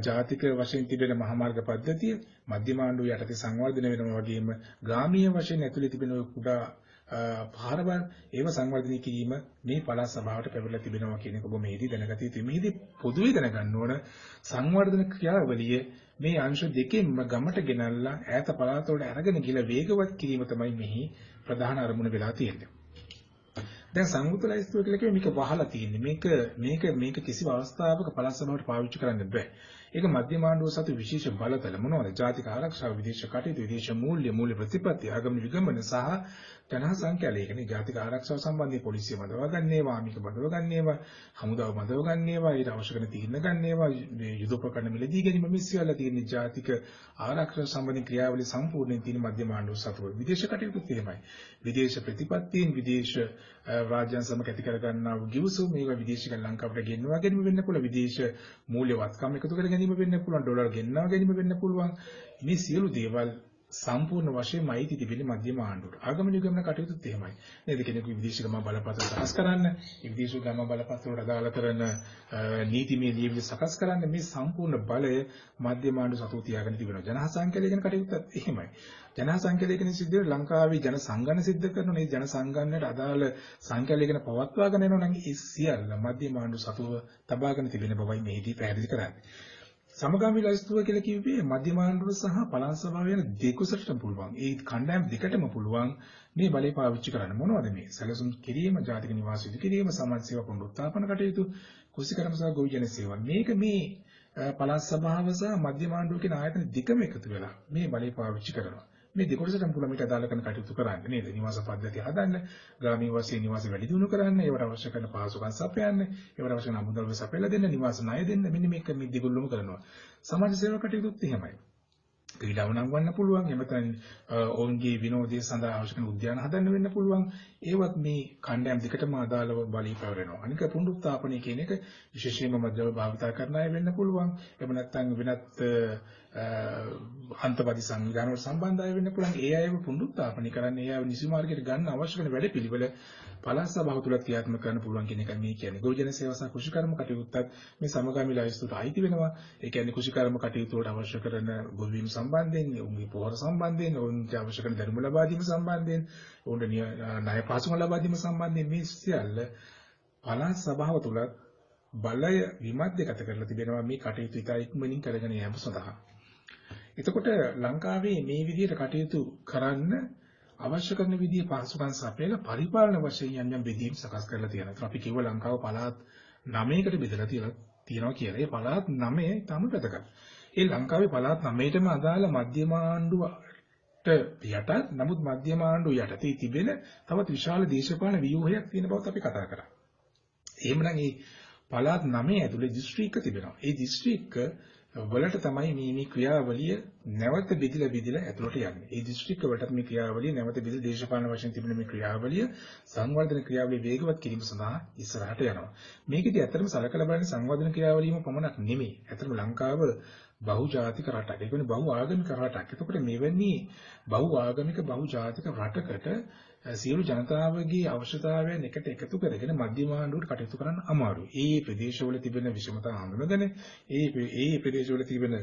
ජාතික වශයෙන් තිබෙන මහාමාර්ග පද්ධතිය මධ්‍යම ආණ්ඩුව යටතේ සංවර්ධනය වෙනවා. වගේම ග්‍රාමීය වශයෙන් ඇතුළේ තිබෙන කුඩා පාරවල් ඒව සංවර්ධනය කිරීම මේ පළාත් සභාවට පැවරලා තිබෙනවා කියන එක ඔබ මෙහිදී දැනගත යුතුයි. මෙහිදී පොදුවේ දැනගන්න ඕන සංවර්ධන ක්‍රියාවලිය මේ අංශ දෙකෙන්ම ගමට ගෙනල්ලා ඈත පළාත් වලට අරගෙන ගිහලා වේගවත් කිරීම තමයි මෙහි ප්‍රධාන අරමුණ වෙලා තියෙන්නේ. දැන් සංයුක්ත ලයිස්තුව කියලා කියන්නේ මේක වහලා තියෙන්නේ. මේක කිසිම අවස්ථාවක පළාත් සභාවට පාවිච්චි කරන්න බෑ. ඒක මධ්‍යම ආණ්ඩුව සතු විශේෂ බලතල මොනවද? ජාතික ආරක්ෂාව, විදේශ කටයුතු, විදේශ මූල්‍ය ප්‍රතිපත්ති, ආගමික විගමන සහ ජන සංඛ්‍යාලේඛනයේ ජාතික ආරක්ෂාව සම්බන්ධයෙන් පොලිසිය බඳවා ගන්නේවා, ආමික බඳවා ගන්නේවා, හමුදාව බඳවා ගන්නේවා, ඊට අවශ්‍ය කරන තීරණ ගන්නේවා, යුද උපකරණ මිලදී ගැනීම මේ සියල්ල තියෙන ජාතික ආරක්ෂාව සම්බන්ධ ක්‍රියාවලිය සම්පූර්ණයෙන් තියෙන මධ්‍යම ආණ්ඩුව සතුව. විදේශ කටයුතුත් එහෙමයි. විදේශ ප්‍රතිපත්තීන්, විදේශ රාජ්‍යයන් සමග ඇති කර ගන්නා වූ ගිවිසුම් මේවා විදේශිකයන් ලංකාවට ගෙන්වා ගැනීම වෙන්න පුළුවන්. විදේශ මූල්‍ය වත්කම් එකතු කර ගැනීම වෙන්න පුළුවන්. ඩොලර් ගෙන්වා ගැනීම වෙන්න පුළුවන්. මේ සියලු දේවල් සම්පූර්ණ වශයෙන්ම අයිති තිබෙන්නේ මධ්‍යම ආණ්ඩුවට. ආගමන නිගමන කටයුතුත් එහෙමයි. නේද? කෙනෙකු විදේශ ගමන් බලපත්‍ර සකස් කරන්න, ඒ විදේශ ගමන් බලපත්‍ර වලට අදාළ කරන නීතිමය ලියවිලි සකස් කරන්න මේ සම්පූර්ණ බලය මධ්‍යම ආණ්ඩුව සතුව තියාගෙන තිබෙනවා. ජනහා සංඛ්‍යාලේඛන කටයුත්තත් එහෙමයි. ජනහා සංඛ්‍යාලේඛන සිද්ධ වෙන ලංකාවේ ජන සංගණන සිද්ධ කරනවා. මේ ජන සංගණනයට අදාළ සංඛ්‍යාලේඛන පවත්වාගෙන යනවා නම් ඒ සියල්ල මධ්‍යම ආණ්ඩුව සතුව තබාගෙන තිබෙන බවයි මෙහිදී පැහැදිලි කරන්නේ. සමගාමී ලයිස්තුව කියලා කිව්වේ මධ්‍යම ආණ්ඩුව සහ පළාත් සභාව යන දෙකසටම පුළුවන්. ඒ කණ්ඩායම් දෙකටම පුළුවන් මේ බලය පාවිච්චි කරන්න. මොනවද මේ? සැලසුම් කිරීම, ජාතික නිවාස ඉදි කිරීම, සමාජ සේවා පුනරුත්ථාපන කටයුතු, කුසිකරම සහ ගොවිජන සේවා. මේක මේ පළාත් සභාව සහ මධ්‍යම ආණ්ඩුව කියන ආයතන දෙකම එකතු වෙලා මේ බලය පාවිච්චි කරනවා. මේ දෙකොටසටම පුළුවන් මේක අදාළ කරන කටයුතු කරන්න නේද? නිවාස පද්ධතිය හදන්න, ග්‍රාමීය වශයෙන් නිවාස වැඩි දියුණු කරන්න, ඒවට අවශ්‍ය කරන පහසුකම් සපයන්න, ඒවට අවශ්‍ය කරන අමුද්‍රව්‍ය සපයලා දෙන්න, නිවාස ණය දෙන්න. මෙන්න මේක මේ දෙගොල්ලම කරනවා. සමාජ සේවා කටයුතුත් එහෙමයි. ක්‍රීඩාව නංවන්න පුළුවන්. එහෙම නැත්නම් ඔවුන්ගේ විනෝදයේ සඳහා අවශ්‍ය කරන උද්‍යාන හදන්න වෙන්න පුළුවන්. ඒවත් මේ කණ්ඩායම් දෙකටම අදාළව බලී පැවරෙනවා. අනික පුනරුත්ථාපනය කියන එක විශේෂයෙන්ම මධ්‍යම භාවිතා කරන අය වෙන්න පුළුවන්. එහෙම නැත්නම් වෙනත් අන්තවාදී සංවිධාන වල සම්බන්ධ අය වෙන්න පුළුවන්. ඒ අයව පුනරුත්ථාපනය කරන්න, ඒ අයව නිසි මාර්ගයට ගන්න අවශ්‍ය කරන වැඩපිළිවෙල පළාත් සභාව තුළ ක්‍රියාත්මක කරන්න පුළුවන් කියන එකයි මේ කියන්නේ. ගොවිජන සේවා සහ කෘෂිකර්ම කටයුත්තත් මේ සමගාමී ලයිස්තුවට අයිති වෙනවා. ඒ කියන්නේ කෘෂිකර්ම කටයුතු වලට අවශ්‍ය කරන ගොවීම සම්බන්ධයෙන්, උන්ගේ පොහොර සම්බන්ධයෙන්, උන්ට අවශ්‍ය කරන දැනුම ලබා දීම සම්බන්ධයෙන්, උන්ට ණය පාසුකම් ලබා දීම සම්බන්ධයෙන් මේ සියල්ල පළාත් සභාව තුළ බලය විමධ්‍යගත කරලා තිබෙනවා මේ කටයුතු ඉතා ඉක්මනින් කරගෙන යාම සඳහා. එතකොට ලංකාවේ මේ විදිහට කටයුතු කරන්න අවශ්‍ය කරන විදිහේ පහසුකම් සපයලා පරිපාලන වශයෙන් යම් යම් බෙදීම් සකස් කරලා තියෙනවා. ඒත් අපි කිව්ව ලංකාව පළාත් 9කට බෙදලා තියෙනවා කියලා. ඒ පළාත් 9 තම වැදගත්. ඒ ලංකාවේ පළාත් 9ටම අදාළ මධ්‍යම ආණ්ඩුවට යටත්, නමුත් මධ්‍යම ආණ්ඩුව යටතේ තිබෙන තවත් විශාල දේශපාලන ව්‍යුහයක් තියෙන බවත් අපි කතා කරා. එහෙමනම් මේ පළාත් 9 ඇතුලේ දිස්ත්‍රික්ක තිබෙනවා. ඒ දිස්ත්‍රික්ක වලට තමයි මේ ක්‍රියාවලිය නැවත බෙදලා ඇතුළට යන්නේ. ඒ දිස්ත්‍රික්ක වලට මේ ක්‍රියාවලිය නැවත බෙදලා දේශපාලන වශයෙන් තිබෙන මේ ක්‍රියාවලිය සංවර්ධන ක්‍රියාවලිය වේගවත් කිරීම සඳහා ඉස්සරහට යනවා. මේකෙදි ඇත්තටම සලකලා බලන්න සංවර්ධන ක්‍රියාවලියම පමණක් නෙමෙයි. ඇත්තටම ලංකාව බහුජාතික රටක්. ඒ කියන්නේ බහු ආගමික රටක්. එතකොට මෙවැනි බහු ආගමික බහු ජාතික රටකට සියලු ජනතාවගේ අවශ්‍යතාවයන් එකට එකතු කරගෙන මධ්‍යම ආණ්ඩුවට කටයුතු කරන්න අමාරුයි. ඒ ප්‍රදේශවල තිබෙන විෂමතා හඳුනගෙන, ඒ ප්‍රදේශවල තිබෙන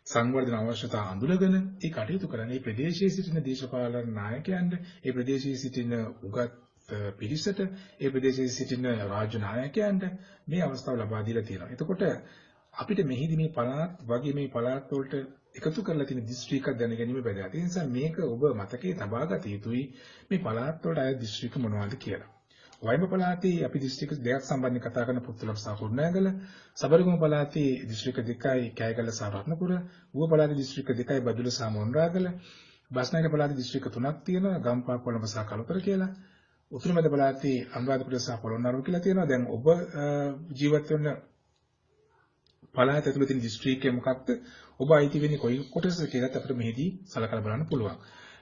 සංවර්ධන අවශ්‍යතා අඳුනගෙන ඒ කටයුතු කරන ඒ ප්‍රදේශයේ සිටින දේශපාලන නායකයන්ට, ඒ ප්‍රදේශයේ සිටින උගත් පිරිසට, ඒ ප්‍රදේශයේ සිටින රාජ්‍ය නායකයන්ට මේ අවස්ථාව ලබා දීලා තියෙනවා. එතකොට අපිට මෙහිදී මේ පළාත් වගේ මේ පළාත් වලට එකතු කරලා තියෙන දිස්ත්‍රික්ක දැන ගැනීම වැදගත්. ඒ නිසා මේක ඔබ මතකයේ තබා ගත යුතුයි මේ පළාත් වලට අයත් දිස්ත්‍රික්ක මොනවද කියලා. වයිඹ පළාතේ අපි දිස්ත්‍රික්ක දෙකක් සම්බන්ධයෙන් කතා කරන පුත්තලම් සහ කුරුණෑගල, සබරගමු පළාතේ දිස්ත්‍රික්ක දෙකයි කෑගල්ල සහ රත්නපුර, ඌව පළාතේ දිස්ත්‍රික්ක දෙකයි බදුල්ල සහ මොණරාගල, බස්නාහිර පළාතේ දිස්ත්‍රික්ක තුනක් තියෙනවා ගම්පහ කොළඹ සහ කළුතර කියලා. උතුරු මැද පළාතේ අනුරාධපුර සහ පොළොන්නරුව කියලා තියෙනවා. දැන් ඔබ ජීවත් වෙන පළාත ඇතුළේ තියෙන දිස්ත්‍රික්කය මොකක්ද? ඔබ අයිති වෙන්නේ කොයි කොටසද කියලාත් අපිට මෙහිදී සලකලා බලන්න පුළුවන්.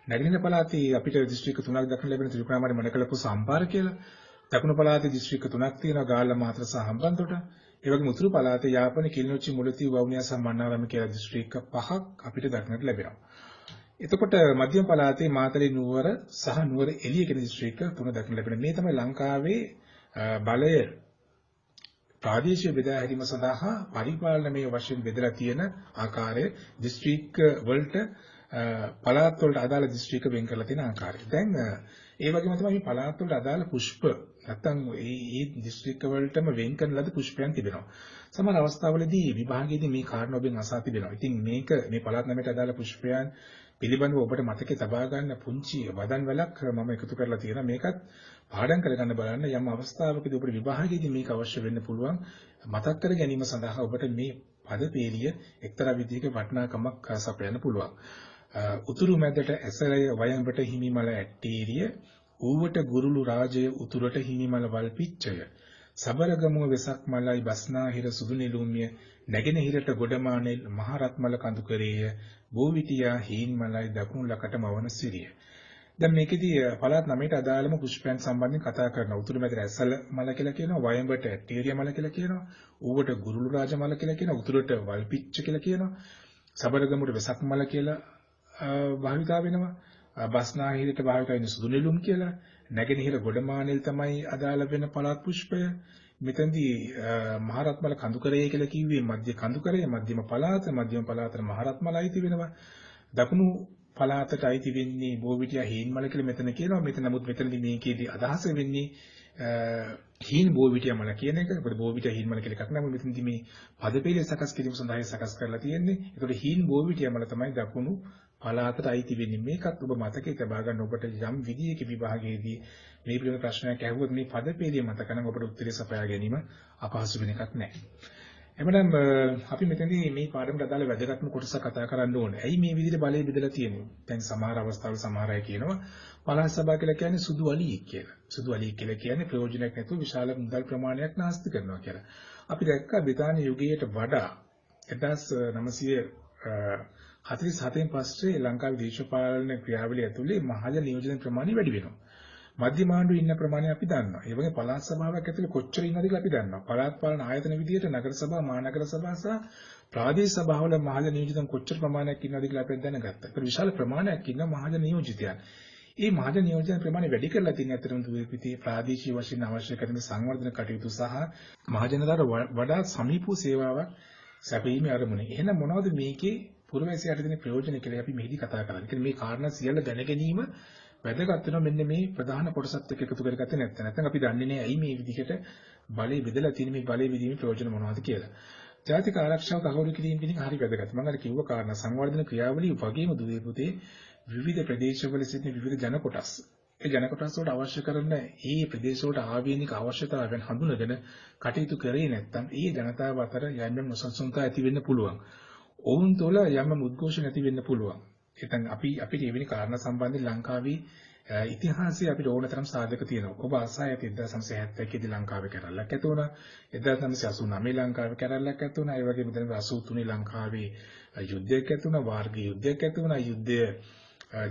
නැගෙනහිර පළාතේ අපිට දිස්ත්‍රික්ක තුනක් දක්වන්න ලැබෙන ත්‍රිකුණාමලි මඩකලපුව සම්පාර කියලා. දකුණු පළාතේ දිස්ත්‍රික්ක තුනක් තියෙනවා ගාල්ල මාතර සහ හම්බන්තොට. ඒ වගේම උතුරු පළාතේ යාපනයේ කිලිනොච්චි මුලතිව් වවුනියා සහ මන්නාරම කියලා දිස්ත්‍රික්ක පහක් අපිට දක්නට ලැබෙනවා. එතකොට මධ්‍යම පළාතේ මාතලේ නුවර සහ නුවර එළිය කියන දිස්ත්‍රික්ක තුන දක්නට ලැබෙනවා. මේ තමයි ලංකාවේ බලය ප්‍රාදේශීය බෙදා හැරීම සඳහා පරිපාලනමය වශයෙන් බෙදලා තියෙන ආකාරය, දිස්ත්‍රික්ක වලට පළාත් වලට අදාළ දිස්ත්‍රික්ක වෙන් කරලා තියෙන ආකාරය. දැන් ඒ වගේම තමයි මේ පළාත් වලට අදාළ පුෂ්ප නැත්තම් මේ දිස්ත්‍රික්ක වලටම වෙන් කරන ලද පුෂ්පයන් තිබෙනවා. සමහර අවස්ථාවලදී විභාගයේදී මේ කාරණා ඔබෙන් අසා තිබෙනවා. ඉතින් මේක මේ පළාත් නමයට අදාළ පුෂ්පයන් පිළිබඳව ඔබට මතකයේ තබා ගන්න පුංචි වදන් වලක් මම එකතු කරලා තියෙනවා. මේකත් පාඩම් කරගන්න බලන්න. යම් අවස්ථාවකදී ඔබට විභාගයේදී මේක අවශ්‍ය වෙන්න පුළුවන්. මතක් කර ගැනීම සඳහා ඔබට මේ පදපේලිය එක්තරා විදිහක වටිනාකමක් සපයන්න පුළුවන්. උතුරු මැදට ඇසරය වයඹට හිමිමල ඇට්ටීරිය ඌවට ගුරුළු රාජය උතුරට හිමිමල වල්පිච්චය සබරගමුව වෙසක් මලයි බස්නාහිර සුදු නිලුම්ය නැගෙනහිරට ගොඩමානෙල් මහරත්මල කඳුකරේය බෝවිටියා හීන් මලයි දකුණු ලකට මවන සිරිය. දැන් මේකෙදී පළාත් 9ට අදාළම පුෂ්පයන් සම්බන්ධයෙන් කතා කරනවා. උතුරු මැදට ඇසල මල කියලා කියනවා, වයඹට ඇට්ටීරිය මල කියලා කියනවා, ඌවට ගුරුළු රාජ මල කියලා කියනවා, උතුරට වල්පිච්ච කියලා කියනවා, සබරගමුවට වෙසක් මල කියලා භාවිතා වෙනවා. බස්නාහිරට භාවිතා වෙන සුදු නෙළුම් කියලා. නැගෙනහිර ගොඩමානෙල් තමයි අදාළ වෙන පළාත් පුෂ්පය. මෙතනදී මහරත්මල කඳුකරය කියලා කිව්වේ මධ්‍ය කඳුකරය, මධ්‍යම පළාත, මධ්‍යම පළාතට මහරත්මල අයිති වෙනවා. දකුණු පළාතට අයිති වෙන්නේ බෝවිටියා හීන්මල කියලා මෙතන කියනවා. මෙතන නමුත් මෙතනදී මේකේදී අදහස වෙන්නේ හීන් බෝවිටියා මල කියන එක. මොකද බෝවිටියා හීන්මල කියලා එකක් නෑ. මෙතනදී මේ පදපේලිය සකස් කිරීම සඳහා සකස් කරලා තියෙන්නේ. ඒකට හීන් බෝවිටියා මල තමයි දකුණු පළාතට අයිති වෙන්නේ. මේකත් ඔබ මතකයේ තබා ගන්න. ඔබට යම් විදියක විභාගයේදී මේ පිළිබඳ ප්‍රශ්නයක් ඇහුවොත් මේ පදපේලිය මතක නම් ඔබට උත්තරේ සපයා ගැනීම අපහසු වෙන එකක් නෑ. එමනම් අපි මෙතනදී මේ පාඩමට අදාළ වැදගත්ම කොටස කතා කරන්න ඕනේ. ඇයි මේ විදිහට බලය බෙදලා තියෙන්නේ? දැන් සමහර අවස්ථාවල සමහර අය කියනවා පළාත් සභාව කියලා කියන්නේ සුදු අලියෙක් කියලා. සුදු අලියෙක් කියලා කියන්නේ ප්‍රයෝජනයක් නැතුව විශාල මුදල් ප්‍රමාණයක් නාස්ති කරනවා කියලා. අපි දැක්කා බ්‍රිතාන්‍ය යුගයට වඩා 1947න් පස්සේ ලංකාවේ දේශපාලන ක්‍රියාවලිය ඇතුලේ මහජන නියෝජන ප්‍රමාණය වැඩි වෙනවා. මධ්‍යම ආණ්ඩුවේ ඉන්න ප්‍රමාණය අපි දන්නවා. ඒ වගේ පළාත් සභාවක් ඇතුලේ කොච්චර ඉන්නවද කියලා අපි දන්නවා. පළාත් පාලන ආයතන විදියට නගර සභා, මහනගර සභා සහ ප්‍රාදේශීය සභාවල මහජන නියෝජිතන් කොච්චර ප්‍රමාණයක් ඉන්නවද කියලා අපි දැනගත්තා. ඒක විශාල ප්‍රමාණයක් ඉන්න මහජන නියෝජිතයන්. මේ මහජන නියෝජන ප්‍රමාණය වැඩි කරලා තියෙන අතරම දුවේපිටි ප්‍රාදේශීය වශයෙන් අවශ්‍ය කරන සංවර්ධන කටයුතු සහ මහජනතාවට වඩා සමීප සේවාවක් සැපයීමේ අරමුණේ. එහෙනම් මොනවද මේකේ පුරවැසියාට දෙන ප්‍රයෝජන කියලා අපි මෙහිදී කතා කරන්නේ. මේ කාරණා සියල්ල දැන ගැනීම වැදගත් වෙනවා. මෙන්න මේ ප්‍රධාන කොටසත් එක්ක එකතු කරගත්තේ නැත්නම් අපි දන්නේ නැහැ ඇයි මේ විදිහට බලය බෙදලා තියෙන මේ බලය බෙදීමේ ප්‍රයෝජන මොනවද කියලා. ජාතික ආරක්ෂාව තහවුරු කිරීම පිණිස හරි වැදගත්. මම අර කිව්ව කාරණා සංවර්ධන ක්‍රියාවලිය වගේම දුවේ පුතේ විවිධ ප්‍රදේශවල සිටින විවිධ ජන කොටස්. ඒ ජන කොටස් වලට අවශ්‍ය කරන ඒ ප්‍රදේශ වලට ආවේනික අවශ්‍යතාවයන් හඳුනගෙන කටයුතු කරේ නැත්නම් ඒ ජනතාව අතර යම් නොසන්සුන්තා ඇති වෙන්න පුළුවන්. ඔවුන් තුළ යම් උද්ඝෝෂණ ඇති වෙන්න පුළුවන්. එතන අපිට එවැනි කාරණා සම්බන්ධයෙන් ලංකාවේ ඉතිහාසයේ අපිට ඕනතරම් සාධක තියෙනවා. ඔබ අසහාය 1971 දී ලංකාවේ කැරැල්ලක් ඇති වුණා. 1989 ලංකාවේ කැරැල්ලක් ඇති වුණා. ඒ වගේම 1983 ලංකාවේ යුද්ධයක් ඇති වුණා. වාර්ගීය යුද්ධයක් ඇති වුණා. යුද්ධය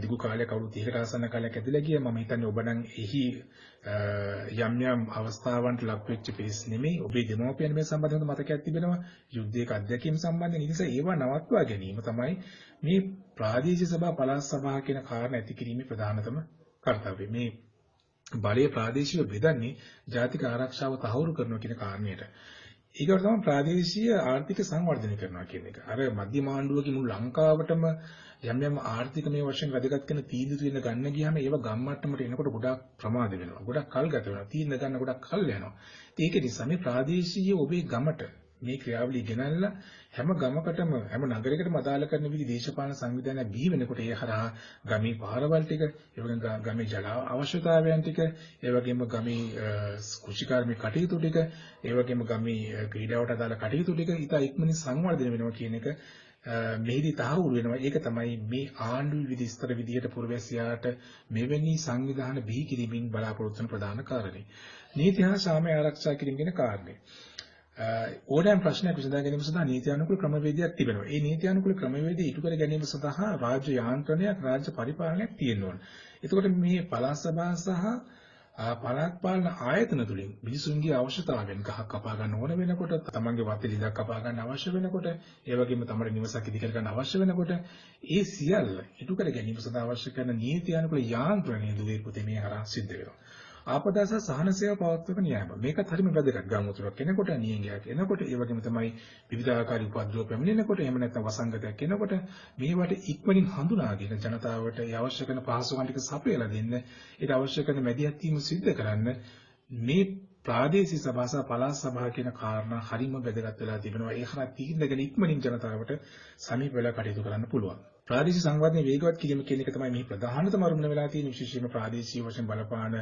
දිගු කාලයක් අවුරුදු 30කට ආසන්න කාලයක් ඇදලා ගියා. මම හිතන්නේ ඔබ නම් එහි යම් අවස්ථාවන්ට ලක් වෙච්ච පිරිස් නෙමෙයි. ඔබේ දෙමව්පියන් මේ සම්බන්ධව මතකයක් තිබෙනවා. යුද්ධයක අත්දැකීම් සම්බන්ධයෙන්. ඒ නිසා ඒවා නවත්වා ගැනීම තමයි මේ ප්‍රාදේශීය සභා පළාත් සභා කියන කාරණා ඇති කිරීමේ ප්‍රධානතම කර්තව්‍යය. මේ බලය ප්‍රාදේශීයව බෙදන්නේ ජාතික ආරක්ෂාව තහවුරු කරනවා කියන කාරණයට. ඒකට තමයි ප්‍රාදේශීය ආර්ථික සංවර්ධනය කරනවා කියන එක. අර මධ්‍යම ආණ්ඩුවගේ මුළු ලංකාවටම යම් ආර්ථික මේ වශයෙන් වැදගත් කරන තීන්දුව ගන්න ගියාම ඒව ගම්මට්ටමට එනකොට ගොඩක් ප්‍රමාද වෙනවා. ගොඩක් කල් ගත වෙනවා. තීන්දුව ගන්න ගොඩක් කල් යනවා. ඒක නිසා මේ ප්‍රාදේශීය ඔබේ ගමට මේ ක්‍රියාවලිය ගෙනල්ලා හැම ගමකටම හැම නගරයකටම අදාළ කරන විදිහ දේශපාලන සංවිධානයක් බිහි වෙනකොට ඒ හරහා ගමේ පාරවල් ටික, ඒ වගේම ගමේ ජල අවශ්‍යතාවයන් ටික, ඒ වගේම ගමේ කෘෂිකාර්මික කටයුතු ටික, ඒ වගේම ගමේ ක්‍රීඩාවට අදාළ කටයුතු ටික ඉතා ඉක්මනින් සංවර්ධනය වෙනවා කියන එක මෙහිදී තහවුරු වෙනවා. ඒක තමයි මේ ආණ්ඩුවේ විවිධ ස්තර විදියට පුරවැසියාට මෙවැනි සංවිධාන බිහි කිරීමෙන් බලාපොරොත්තු වන ප්‍රධාන කාරණේ. නීති හා සාමය ආරක්ෂා කිරීම කියන කාරණේ. ඕනෑම ප්‍රශ්නයක් විසඳා ගැනීම සඳහා නීත්‍යානුකූල ක්‍රමවේදයක් තිබෙනවා. ඒ නීත්‍යානුකූල ක්‍රමවේදය ඉටු කර ගැනීම සඳහා රාජ්‍ය යාන්ත්‍රණයක්, රාජ්‍ය පරිපාලනයක් තියෙන්න ඕන. එතකොට මේ පළාත් සභා සහ පළාත් පාලන ආයතන තුලින් මිනිසුන්ගේ අවශ්‍යතාවයන් ගහක් කපා ගන්න ඕන වෙනකොට, තමන්ගේ වත්තේ ලිඳක් කපා ගන්න අවශ්‍ය වෙනකොට, ඒ වගේම තමන්ගේ නිවසක් ඉදි කර ගන්න අවශ්‍ය වෙනකොට, ඒ සියල්ල ඉටු කර ගැනීම සඳහා අවශ්‍ය කරන නීත්‍යානුකූල යාන්ත්‍රණය දුවේ පුතේ මේ හරහා සිද්ධ වෙනවා. ආපදා සහ සහන සේවා පවත්වන න්‍යාය. මේකත් හරිම වැදගත්. ගම්මුතුරක් එනකොට, නියඟයක් එනකොට, ඒ වගේම තමයි විවිධාකාරී උපද්‍රව පැමිණෙනකොට, එහෙම නැත්නම් වසංගතයක් එනකොට මේවට ඉක්මනින් හඳුනාගෙන ජනතාවට අවශ්‍ය කරන පහසුකම් ටික සපයලා දෙන්න, ඒක අවශ්‍ය කරන මැදිහත් වීම සිද්ධ කරන්න මේ ප්‍රාදේශීය සභා සහ පළාත් සභා කියන කාරණා හරිම වැදගත් වෙලා තිබෙනවා. ඒ හරහා තීන්දුවගෙන ඉක්මනින් ජනතාවට සමීප වෙලා කටයුතු කරන්න පුළුවන්. ප්‍රාදේශීය සංවර්ධනය වේගවත් කිරීම කියන එක තමයි මේ ප්‍රධානතම අරමුණ වෙලා තියෙන විශේෂයෙන්ම ප්‍රාදේශීය වශයෙන් බලපාන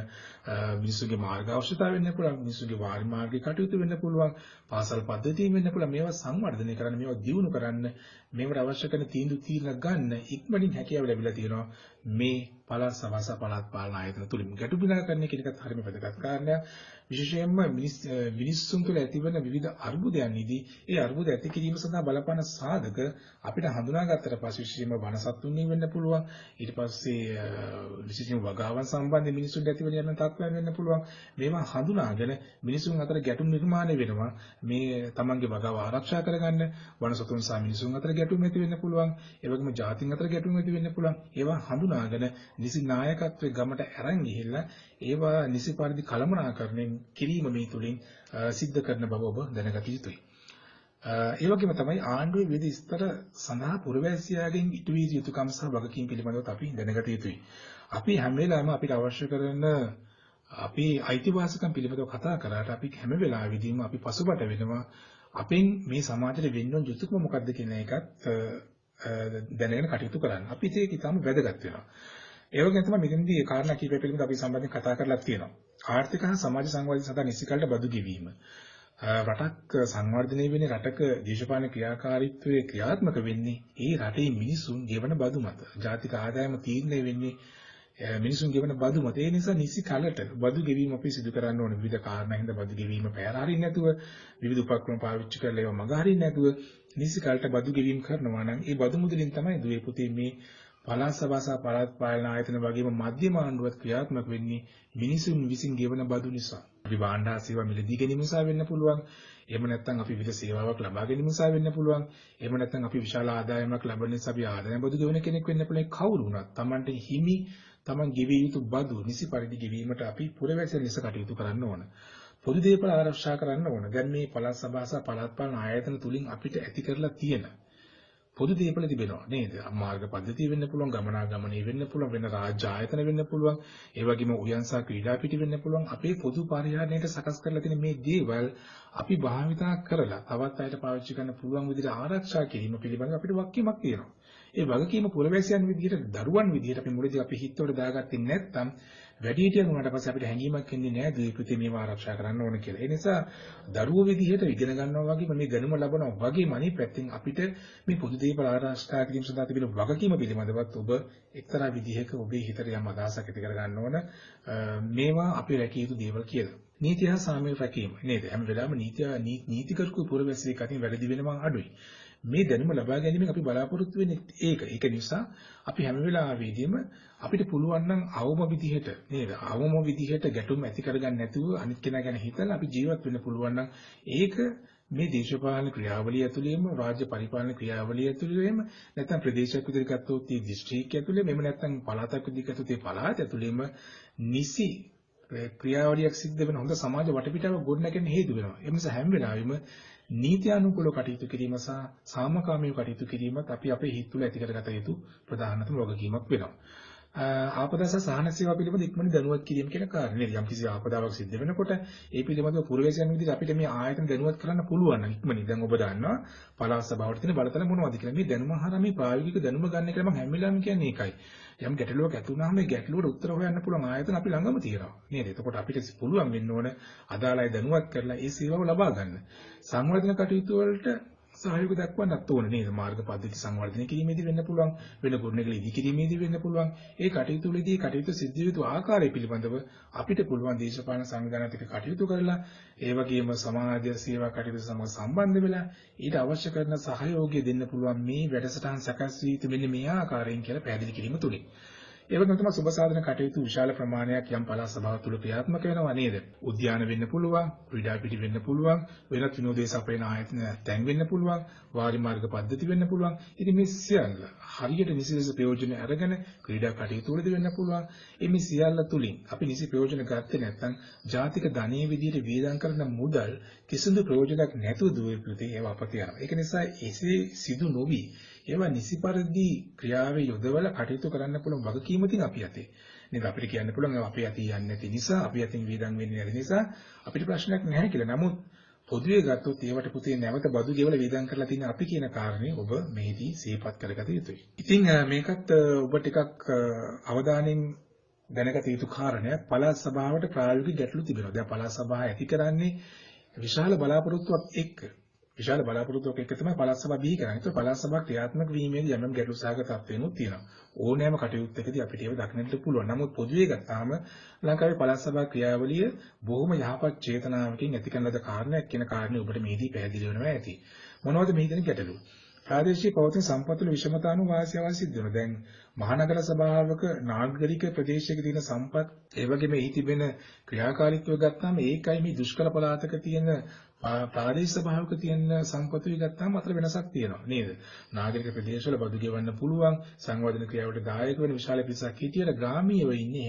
මිනිසුගේ මාර්ග අවශ්‍යතාව වෙන්න පුළුවන් මිනිසුගේ වාරි මාර්ගයේ කටයුතු වෙන්න පුළුවන් පාසල් පද්ධතිය වෙන්න පුළුවන් මේවා සංවර්ධනය කරන්න මේවා දියුණු කරන්න මේවට අවශ්‍ය කරන තීන්දුව ගන්න ඉක්මනින් හැකියාව ලැබිලා තියෙනවා මේ පළාත් සභා සහ පළාත් පාලන ආයතන තුලින් ගැටු බිඳාකරන කියන එකත් හරිම වැදගත් කාරණයක් විශේෂයෙන්ම මිනිස්සුන් තුළ ඇතිවන විවිධ අර්බුදයන්හිදී ඒ අර්බුද ඇති කිරීම සඳහා බලපාන සාධක අපිට හඳුනාගත්තට පස්සේ විශේෂයෙන්ම වනසත්තුන්ගෙන් වෙන්න පුළුවන් ඊට පස්සේ විශේෂයෙන්ම වගාවන් සම්බන්ධ මිනිස්සුන්ට ඇතිවන යන තත්ත්වයන් වෙන්න පුළුවන් මේවා හඳුනාගෙන මිනිසුන් අතර ගැටුම් නිර්මාණය වෙනවා මේ තමන්ගේ වගාව ආරක්ෂා කරගන්න වනසතුන් සහ මිනිසුන් අතර ගැටුම් ඇති වෙන්න පුළුවන් ඒ වගේම ජාතීන් අතර ගැටුම් ඇති වෙන්න පුළුවන් ඒවා හඳුනාගෙන නිසි නායකත්වයේ ගමට අරන් ගිහිල්ලා ඒවා නිසි පරිදි කළමනාකරණය කිරීම මේ තුලින් සිද්ධ කරන බව ඔබ දැනගත යුතුයි. ඒ වගේම තමයි ආණ්ඩුවේ විවිධ ස්තර සඳහා පුරවැසියාගෙන් ඉටු වී යුතුකම් සහ වගකීම් පිළිබඳව අපි දැනගත යුතුයි. අපි හැම වෙලාවෙම අපිට අවශ්‍ය කරන අපි අයිතිවාසිකම් පිළිබඳව කතා කරාට අපි හැම වෙලාවෙදීම අපි පසුබට වෙනවා අපෙන් මේ සමාජයට වෙන්න ඕන යුතුකම මොකක්ද කියන එකත් දැනගෙන කටයුතු කරන්න. අපි ඒක ඉතාම වැදගත් වෙනවා. ඒ වගේම තමයි මෙතනදී ඒ කාරණා කීපය පිළිබඳව අපි සම්බන්ධයෙන් කතා කරලා තියෙනවා. ආර්ථික හා සමාජ සංවර්ධනය සඳහා නිසිකල්ට බදු ගෙවීම. රටක් සංවර්ධනය වෙන්නේ රටක දේශපාලන ක්‍රියාකාරීත්වයේ ක්‍රියාත්මක වෙන්නේ ඒ රටේ මිනිසුන් ගෙවන බදු මත. ජාතික ආදායම තීරණය වෙන්නේ මිනිසුන් ගෙවන බදු මත. ඒ නිසා නිසි කලට බදු ගෙවීම අපි සිදු කරන්න ඕනේ. විවිධ කාරණා හින්දා බදු ගෙවීම පැහැර හරින්නේ නැතුව විවිධ උපක්‍රම පාවිච්චි කරලා ඒවා මග හරින්නේ නැතුව නිසි කලට බදු ගෙවීම කරනවා නම් ඒ බදු මුදලින් තමයි දුවේ පුතේ මේ පළාත් සභා සහ පළාත් පාලන ආයතන වගේම මධ්‍යම ආණ්ඩුවත් ක්‍රියාත්මක වෙන්නේ මිනිසුන් විසින් ගෙවන බදු නිසා. අපි භාණ්ඩ සේවා මිලදී ගැනීම නිසා වෙන්න පුළුවන්. එහෙම නැත්නම් අපි විවිධ සේවාවක් ලබා ගැනීම නිසා වෙන්න පුළුවන්. එහෙම නැත්නම් අපි විශාල ආදායමක් ලබන නිසා අපි ආදායම් බදු ගෙවන කෙනෙක් වෙන්න පුළුවන්. කවුරු වුණත් Tamanට හිමි Taman ගෙවිය යුතු බදු නිසි පරිදි ගෙවීමට අපි පුරවැසියන් ලෙස කටයුතු කරන්න ඕන. පොදු දේපල ආරක්ෂා කරන්න ඕන. දැන් මේ පළාත් සභා සහ පළාත් පාලන ආයතන තුලින් අපිට ඇති කරලා තියෙන පොදු දේපල තිබෙනවා නේද? මාර්ග පද්ධතිය වෙන්න පුළුවන්, ගමනාගමනය වෙන්න පුළුවන්, වෙන රාජ්‍ය ආයතන වෙන්න පුළුවන්, ඒ වගේම උයන්සා ක්‍රීඩා පිටි වෙන්න පුළුවන්. අපේ පොදු පරිහරණයට සකස් කරලා තියෙන මේ දේවල් අපි භාවිතා කරලා තවත් අයට පාවිච්චි කරන්න පුළුවන් විදිහට ආරක්ෂා කිරීම පිළිබඳව අපිට වගකීමක් තියෙනවා. ඒ වගකීම පුරවැසියන් විදිහට, දරුවන් විදිහට අපි මුලදී අපි හිතවල දාගත්තේ නැත්නම් වැඩිහිටියන් වුණාට පස්සේ අපිට හැඟීමක් එන්නේ නැහැ දීපිතේ මේව ආරක්ෂා කරන්න ඕන කියලා. ඒ නිසා දරුවෝ විදිහට ඉගෙන ගන්නවා වගේම මේ දැනුම ලබනවා වගේම අනිත් පැත්තෙන් අපිට මේ පොදු දේපල ආරක්ෂා කිරීම සඳහා තිබෙන වගකීම පිළිබඳවත් ඔබ එක්තරා විදිහක ඔබේ හිතට යම් අදහසක් ඇති කර ගන්න ඕන. මේවා අපි රැකිය යුතු දේවල් කියලා. නීතිය හා සාමය රැකීම නේද? හැම වෙලාවෙම නීතිකරුකු පුරවැසියෙක් අතින් වැරදි වෙනවා අඩුයි. මේ දැනුම ලබා ගැනීමෙන් අපි බලාපොරොත්තු වෙන්නේ ඒක. ඒක නිසා අපි හැම වෙලාවෙදීම අපිට පුළුවන් නම් අවම විදිහට නේද? අවම විදිහට ගැටුම් ඇති කරගන්න නැතුව අනිත් කෙනා ගැන හිතලා අපි ජීවත් වෙන්න පුළුවන් නම් ඒක මේ දේශපාලන ක්‍රියාවලිය ඇතුළේම රාජ්‍ය පරිපාලන ක්‍රියාවලිය ඇතුළේම නැත්නම් ප්‍රදේශයක් විදිහට ගත්තොත් ඒ දිස්ත්‍රික්කය ඇතුළේ මෙහෙම නැත්නම් පළාතක් විදිහට ගත්තොත් ඒ පළාත ඇතුළේම නිසි ක්‍රියාවලියක් සිද්ධ වෙන හොඳ සමාජ වටපිටාවක් ගොඩනගන්න හේතු වෙනවා. ඒ නිසා හැම වෙලාවෙම නීත්‍යානුකූලව කටයුතු කිරීම සහ සාමකාමීව කටයුතු කිරීමත් අපි අපේ හිත තුළ ඇති කරගත යුතු ප්‍රධානතම වගකීමක් වෙනවා. ආපදා සහ සහන සේවා පිළිබඳ ඉක්මනින් දැනුවත් කිරීම කියන කාරණේ. යම් කිසි ආපදාවක් සිද්ධ වෙනකොට ඒ පිළිබඳව පුරවැසියන් විදිහට අපිට මේ ආයතන දැනුවත් කරන්න පුළුවන් නම් ඉක්මනින්. දැන් ඔබ දන්නවා පළාත් සභාවට තියෙන බලතල මොනවද කියලා. මේ දැනුම හරහා මේ ප්‍රායෝගික දැනුම ගන්න එක මම හැම වෙලාවෙම කියන්නේ ඒකයි. යම් ගැටලුවක් ඇති වුණාම මේ ගැටලුවට උත්තර හොයන්න පුළුවන් ආයතන අපි ළඟම තියෙනවා. නේද? එතකොට අපිට පුළුවන් වෙන්න ඕන අදාළ අය දැනුවත් කරලා ඒ සේවාව ලබා ගන්න. සංවර්ධන කටයුතු වලට සහයෝග දක්වන්නත් ඕන නේද? මාර්ග පද්ධති සංවර්ධනය කිරීමේදී වෙන්න පුළුවන්, වෙන ගොඩනැගිලි ඉදි කිරීමේදී වෙන්න පුළුවන්. ඒ කටයුතු වලදී කටයුතු සිද්ධ යුතු ආකාරය පිළිබඳව අපිට පුළුවන් දේශපාලන සංවිධානات එක්ක කටයුතු කරලා, ඒ වගේම සමාජ සේවා කටයුතු සමග සම්බන්ධ වෙලා ඊට අවශ්‍ය කරන සහයෝගය දෙන්න පුළුවන් මේ වැඩසටහන් සකස් වී තිබෙන මේ ආකාරයෙන් කියලා පැහැදිලි කිරීම තුලින්. ඒ වගේම තමයි සුබ සාධන කටයුතු විශාල ප්‍රමාණයක් යම් පළාත් සභාව තුළ ක්‍රියාත්මක වෙනවා නේද? උද්‍යාන වෙන්න පුළුවන්, ක්‍රීඩා පිටි වෙන්න පුළුවන්, වෙනත් විනෝදයේ සපයන ආයතන තැන් වෙන්න පුළුවන්, වාරි මාර්ග පද්ධති වෙන්න පුළුවන්. ඉතින් මේ සියල්ල හරියට නිසි ලෙස ප්‍රයෝජන අරගෙන ක්‍රීඩා කටයුතු වලදී වෙන්න පුළුවන්. මේ සියල්ල තුලින් අපි නිසි ප්‍රයෝජන ගත්තේ නැත්නම් ජාතික ධනයේ විදිහට වේදම් කරන මුදල් කිසිදු ප්‍රයෝජනයක් නැතුව දුවේ ඒවා අපත යනවා. ඒක නිසා එසේ සිදු නොවි ඒවා නිසි පරිදි ක්‍රියාවේ යොදවලා කටයුතු කරන්න පුළුවන් වගකීම තියෙන අපි අතේ. නේද? අපිට කියන්න පුළුවන් අපේ අතේ යන්නේ නැති නිසා, අපි අතින් වේදම් වෙන්නේ නැති නිසා අපිට ප්‍රශ්නයක් නැහැ කියලා. නමුත් පොදුවේ ගත්තොත් ඒවට පුතේ නැවත බදු ගෙවල වියදම් කරලා තියෙන අපි කියන කාරණේ ඔබ මෙහිදී සිහිපත් කරගත යුතුයි. ඉතින් මේකත් ඔබ ටිකක් අවධානයෙන් දැනගත යුතු කාරණයක්. පළාත් සභාවට ප්‍රායෝගික ගැටලු තිබෙනවා. දැන් පළාත් සභාව ඇති කරන්නේ විශාල බලාපොරොත්තුවක් එක්ක. විශාල බලාපොරොත්තුවක් එක්ක තමයි පළාත් සභාව බිහි කරන්නේ. ඒක පළාත් සභාව ක්‍රියාත්මක වීමේදී යම් ගැටලු සහගත තත්ත්වෙනුත් තියෙනවා. ඕනෑම කටයුත්තකදී අපිට ඒව දක්නට පුළුවන්. නමුත් පොදුවේ ගත්තාම ලංකාවේ පළාත් සභා ක්‍රියාවලිය බොහොම යහපත් චේතනාවකින් ඇති කරන ලද කාරණයක් කියන කාරණේ ඔබට මෙහිදී පැහැදිලි වෙනවා ඇති. මොනවද මෙහි තියෙන ගැටලු? ප්‍රාදේශීය පවතින සම්පත්වල විෂමතාවු වාසියවල් සිද්ධ වෙනවා. දැන් මහනගර සභාවක නාගරික ප්‍රදේශයක තියෙන සම්පත් ඒ වගේම එහි තිබෙන ක්‍රියාකාරීත්වය ගත්තාම ඒකයි මේ දුෂ්කර පළාතක තියෙන ප්‍රාදේශීය සභාවක තියෙන සම්පත්වල ගත්තාම අතර වෙනසක් තියෙනවා නේද? නාගරික ප්‍රදේශවල බදු ගෙවන්න පුළුවන් සංවර්ධන ක්‍රියාවට දායක වෙන විශාල පිරිසක් හිටියට ග්‍රාමීයව ඉන්නේ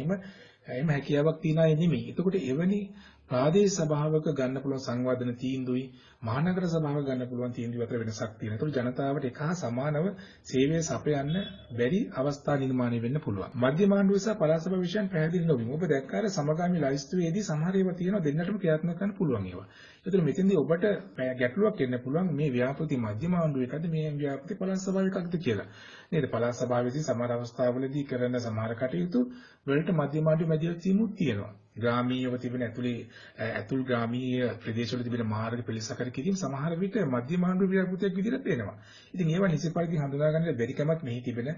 එහෙම හැකියාවක් තියන අය නෙමෙයි. එතකොට එවැනි ප්‍රාදේශීය සභාවක ගන්න පුළුවන් සංවර්ධන තීන්දුවයි මහනගර සභාවක ගන්න පුළුවන් තීන්දුව අතර වෙනසක් තියෙනවා. ඒතකොට ජනතාවට එක හා සමානව සේවය සපයන්න බැරි අවස්ථා නිර්මාණය වෙන්න පුළුවන්. මධ්‍යම ආණ්ඩුව සහ පළාත් සභාව විෂයන් පැහැදිලි නොවීම. ඔබ දැක්කාර සමගාමී ලයිස්තුවේදී සමහර ඒවා තියෙනවා දෙන්නටම ක්‍රියාත්මක කරන්න පුළුවන් ඒවා. ඒතර මෙතෙන්දී ඔබට ගැටලුවක් එන්න පුළුවන් මේ ව්‍යාපෘති මධ්‍යම ආණ්ඩුව එකද මේ ව්‍යාපෘති පළාත් සභාව එකක්ද කියලා. නේද? පළාත් සභාවේදී සමහර අවස්ථාවලදී කරන සමහර කටයුතු වලට මධ්‍යම ආණ්ඩුව මැදිහත් වීමුත් තියෙනවා. ග්‍රාමීයව තිබෙන ඇතුල් ග්‍රාමීය ප්‍රදේශවල තිබෙන මාර්ග පිළිසකර කිරීම සමහර විට මධ්‍යම ආණ්ඩුව ව්‍යාපෘතියක් විදිහට පේනවා. ඉතින් ඒවා නිසි පරිදි හඳුනා ගන්න බැරිකමක් මෙහි තිබෙන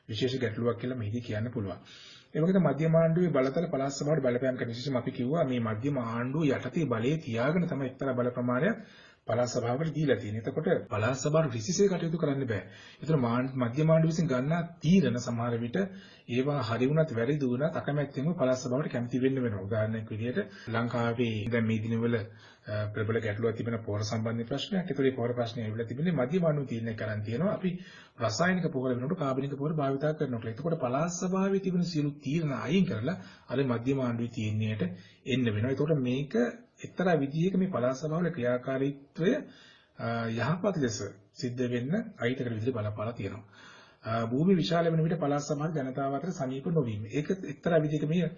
විශේෂ ගැටලුවක් කියලා මෙහිදී කියන්න පුළුවන්. ඒ වගේම මධ්‍යම ආණ්ඩුවේ බලතල පළාත් සභාවට බලපෑම් කරන විශේෂම අපි කිව්වා මේ මධ්‍යම ආණ්ඩුව යටතේ බලයේ තියාගෙන තමයි එක්තරා බල ප්‍රමාණයක් පළාත් සභාවකට දීලා තියෙන්නේ. එතකොට පළාත් සභාවට රිසිසේ කටයුතු කරන්න බෑ. ඒතර මධ්‍යම ආණ්ඩුව විසින් ගන්නා තීරණ සමහර විට ඒවා හරි වුණත් වැරදි වුණත් අකමැත්තෙන්ම පළාත් සභාවට කැමති වෙන්න වෙනවා. උදාහරණයක් විදිහට ලංකාවේ දැන් මේ දිනවල ප්‍රබල ගැටලුවක් තිබෙන පොහොර සම්බන්ධ ප්‍රශ්නයක්. ඒතර මේ පොහොර ප්‍රශ්නය ඇවිල්ලා තිබෙන්නේ මධ්‍යම ආණ්ඩුව තීරණය කරන් තියෙනවා. අපි රසායනික පොහොර වෙනකොට කාබනික පොහොර භාවිතා කරනකොට. එතකොට පළාත් සභාවේ තිබෙන සියලු තීරණ අයින් කරලා අර මධ්‍යම ආණ්ඩුවේ තීරණයට එන්න වෙනවා. ඒතකොට මේක එක්තරා විදිහක මේ පළාත් සභාවල ක්‍රියාකාරීත්වය යහපත් ලෙස සිද්ධ වෙන්න අයිති කර විදිහට බලපාලා තියෙනවා. භූමි විශාල වෙන විට පළාත් සභාව ජනතාව අතර සමීප නොවීම. ඒක එක්තරා විදිහක මේ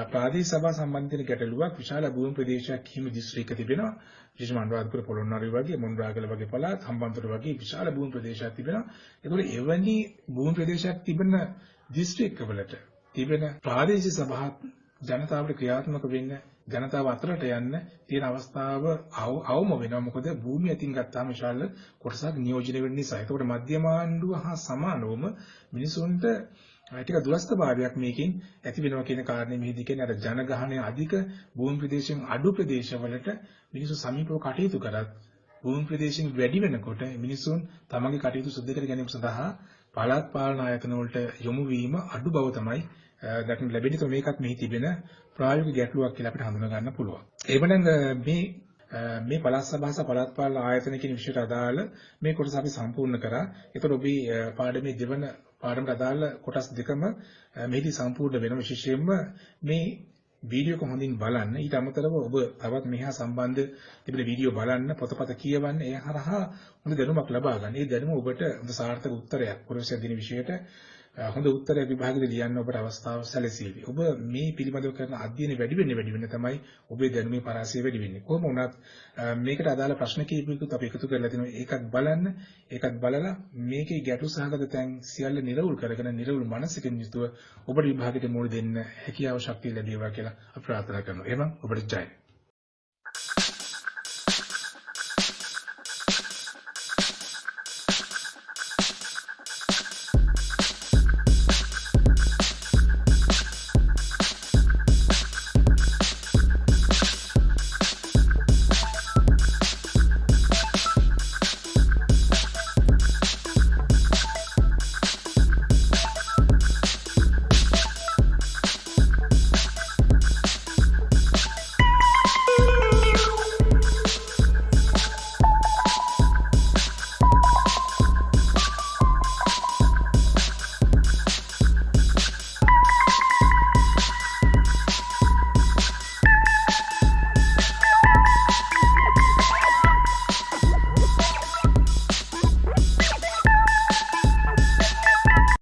ප්‍රාදේශීය සභා සම්බන්ධයෙන් ගැටලුවක්. විශාල භූමි ප්‍රදේශයක් හිමි දිස්ත්‍රික්ක තිබෙනවා. විශේෂම අනුරාධපුර පොළොන්නරුව වගේ මොණරාගල වගේ පළාත් හම්බන්තොට වගේ විශාල භූමි ප්‍රදේශයක් තිබෙනවා. ඒකෝල එවැනි භූමි ප්‍රදේශයක් තිබෙන දිස්ත්‍රික්කවලට තිබෙන ප්‍රාදේශීය සභා ජනතාවට ක්‍රියාත්මක වෙන්න ජනතාව අතරට යන්න තියෙන අවස්ථාව අවම වෙනවා. මොකද භූමිය අතින් ගත්තාම විශාල කොටසක් නියෝජනය වෙන නිසා. ඒකට මධ්‍යම ආණ්ඩුව හා සමානවම මිනිසුන්ට ටික දුරස්ථභාවයක් මේකෙන් ඇති වෙනවා කියන කාරණේ මෙහිදී කියන්නේ අර ජනගහනය අධික භූමි ප්‍රදේශයෙන් අඩු ප්‍රදේශවලට මිනිසු සමීපව කටයුතු කරත් භූමි ප්‍රදේශයෙන් වැඩි වෙනකොට මිනිසුන් තමන්ගේ කටයුතු සිදු කර ගැනීම සඳහා පළාත් පාලන ආයතන වලට යොමු වීම අඩු බව තමයි දක්න ලැබෙන්නේ. මේකත් මෙහි තිබෙන ප්‍රායෝගික ගැටලුවක් කියලා අපිට හඳුනා ගන්න පුළුවන්. එවනම් මේ පළාත් සභාව සහ පළාත් පාලන ආයතන කියන විෂයට අදාළ මේ කොටස අපි සම්පූර්ණ කරා. ඒතකොට ඔබේ පාඩමේ දෙවන පාඩමට අදාළ කොටස් දෙකම මෙහිදී සම්පූර්ණ වෙන විශේෂයෙන්ම මේ වීඩියෝ එක හොඳින් බලන්න. ඊට අමතරව ඔබ තවත් මෙහා සම්බන්ධ තිබෙන වීඩියෝ බලන්න, පොතපත කියවන්න, ඒ හරහා හොඳ දැනුමක් ලබා ගන්න. ඒ දැනුම ඔබට හොඳ සාර්ථක උත්තරයක් පුරවැසියා දින විෂයට හොඳ උත්තරයක් විභාගෙදී ලියන්න ඔබට අවස්ථාව සැලසීවි. ඔබ මේ පිළිබඳව කරන අධ්‍යයනය වැඩි වෙන්න තමයි ඔබේ දැනුමේ පරාසය වැඩි වෙන්නේ. කොහොම වුණත් මේකට අදාළ ප්‍රශ්න කිහිපයකුත් අපි එකතු කරලා තිනවා. ඒකත් බලන්න. ඒකත් බලලා මේකේ ගැටලු සහගත තැන් සියල්ල නිරවුල් කරගෙන නිරවුල් මනසකින් යුතුව ඔබට විභාගෙට මුල් දෙන්න හැකියාව ශක්තිය ලැබේවා කියලා අපි ප්‍රාර්ථනා කරනවා. එහෙනම් ඔබට ජය.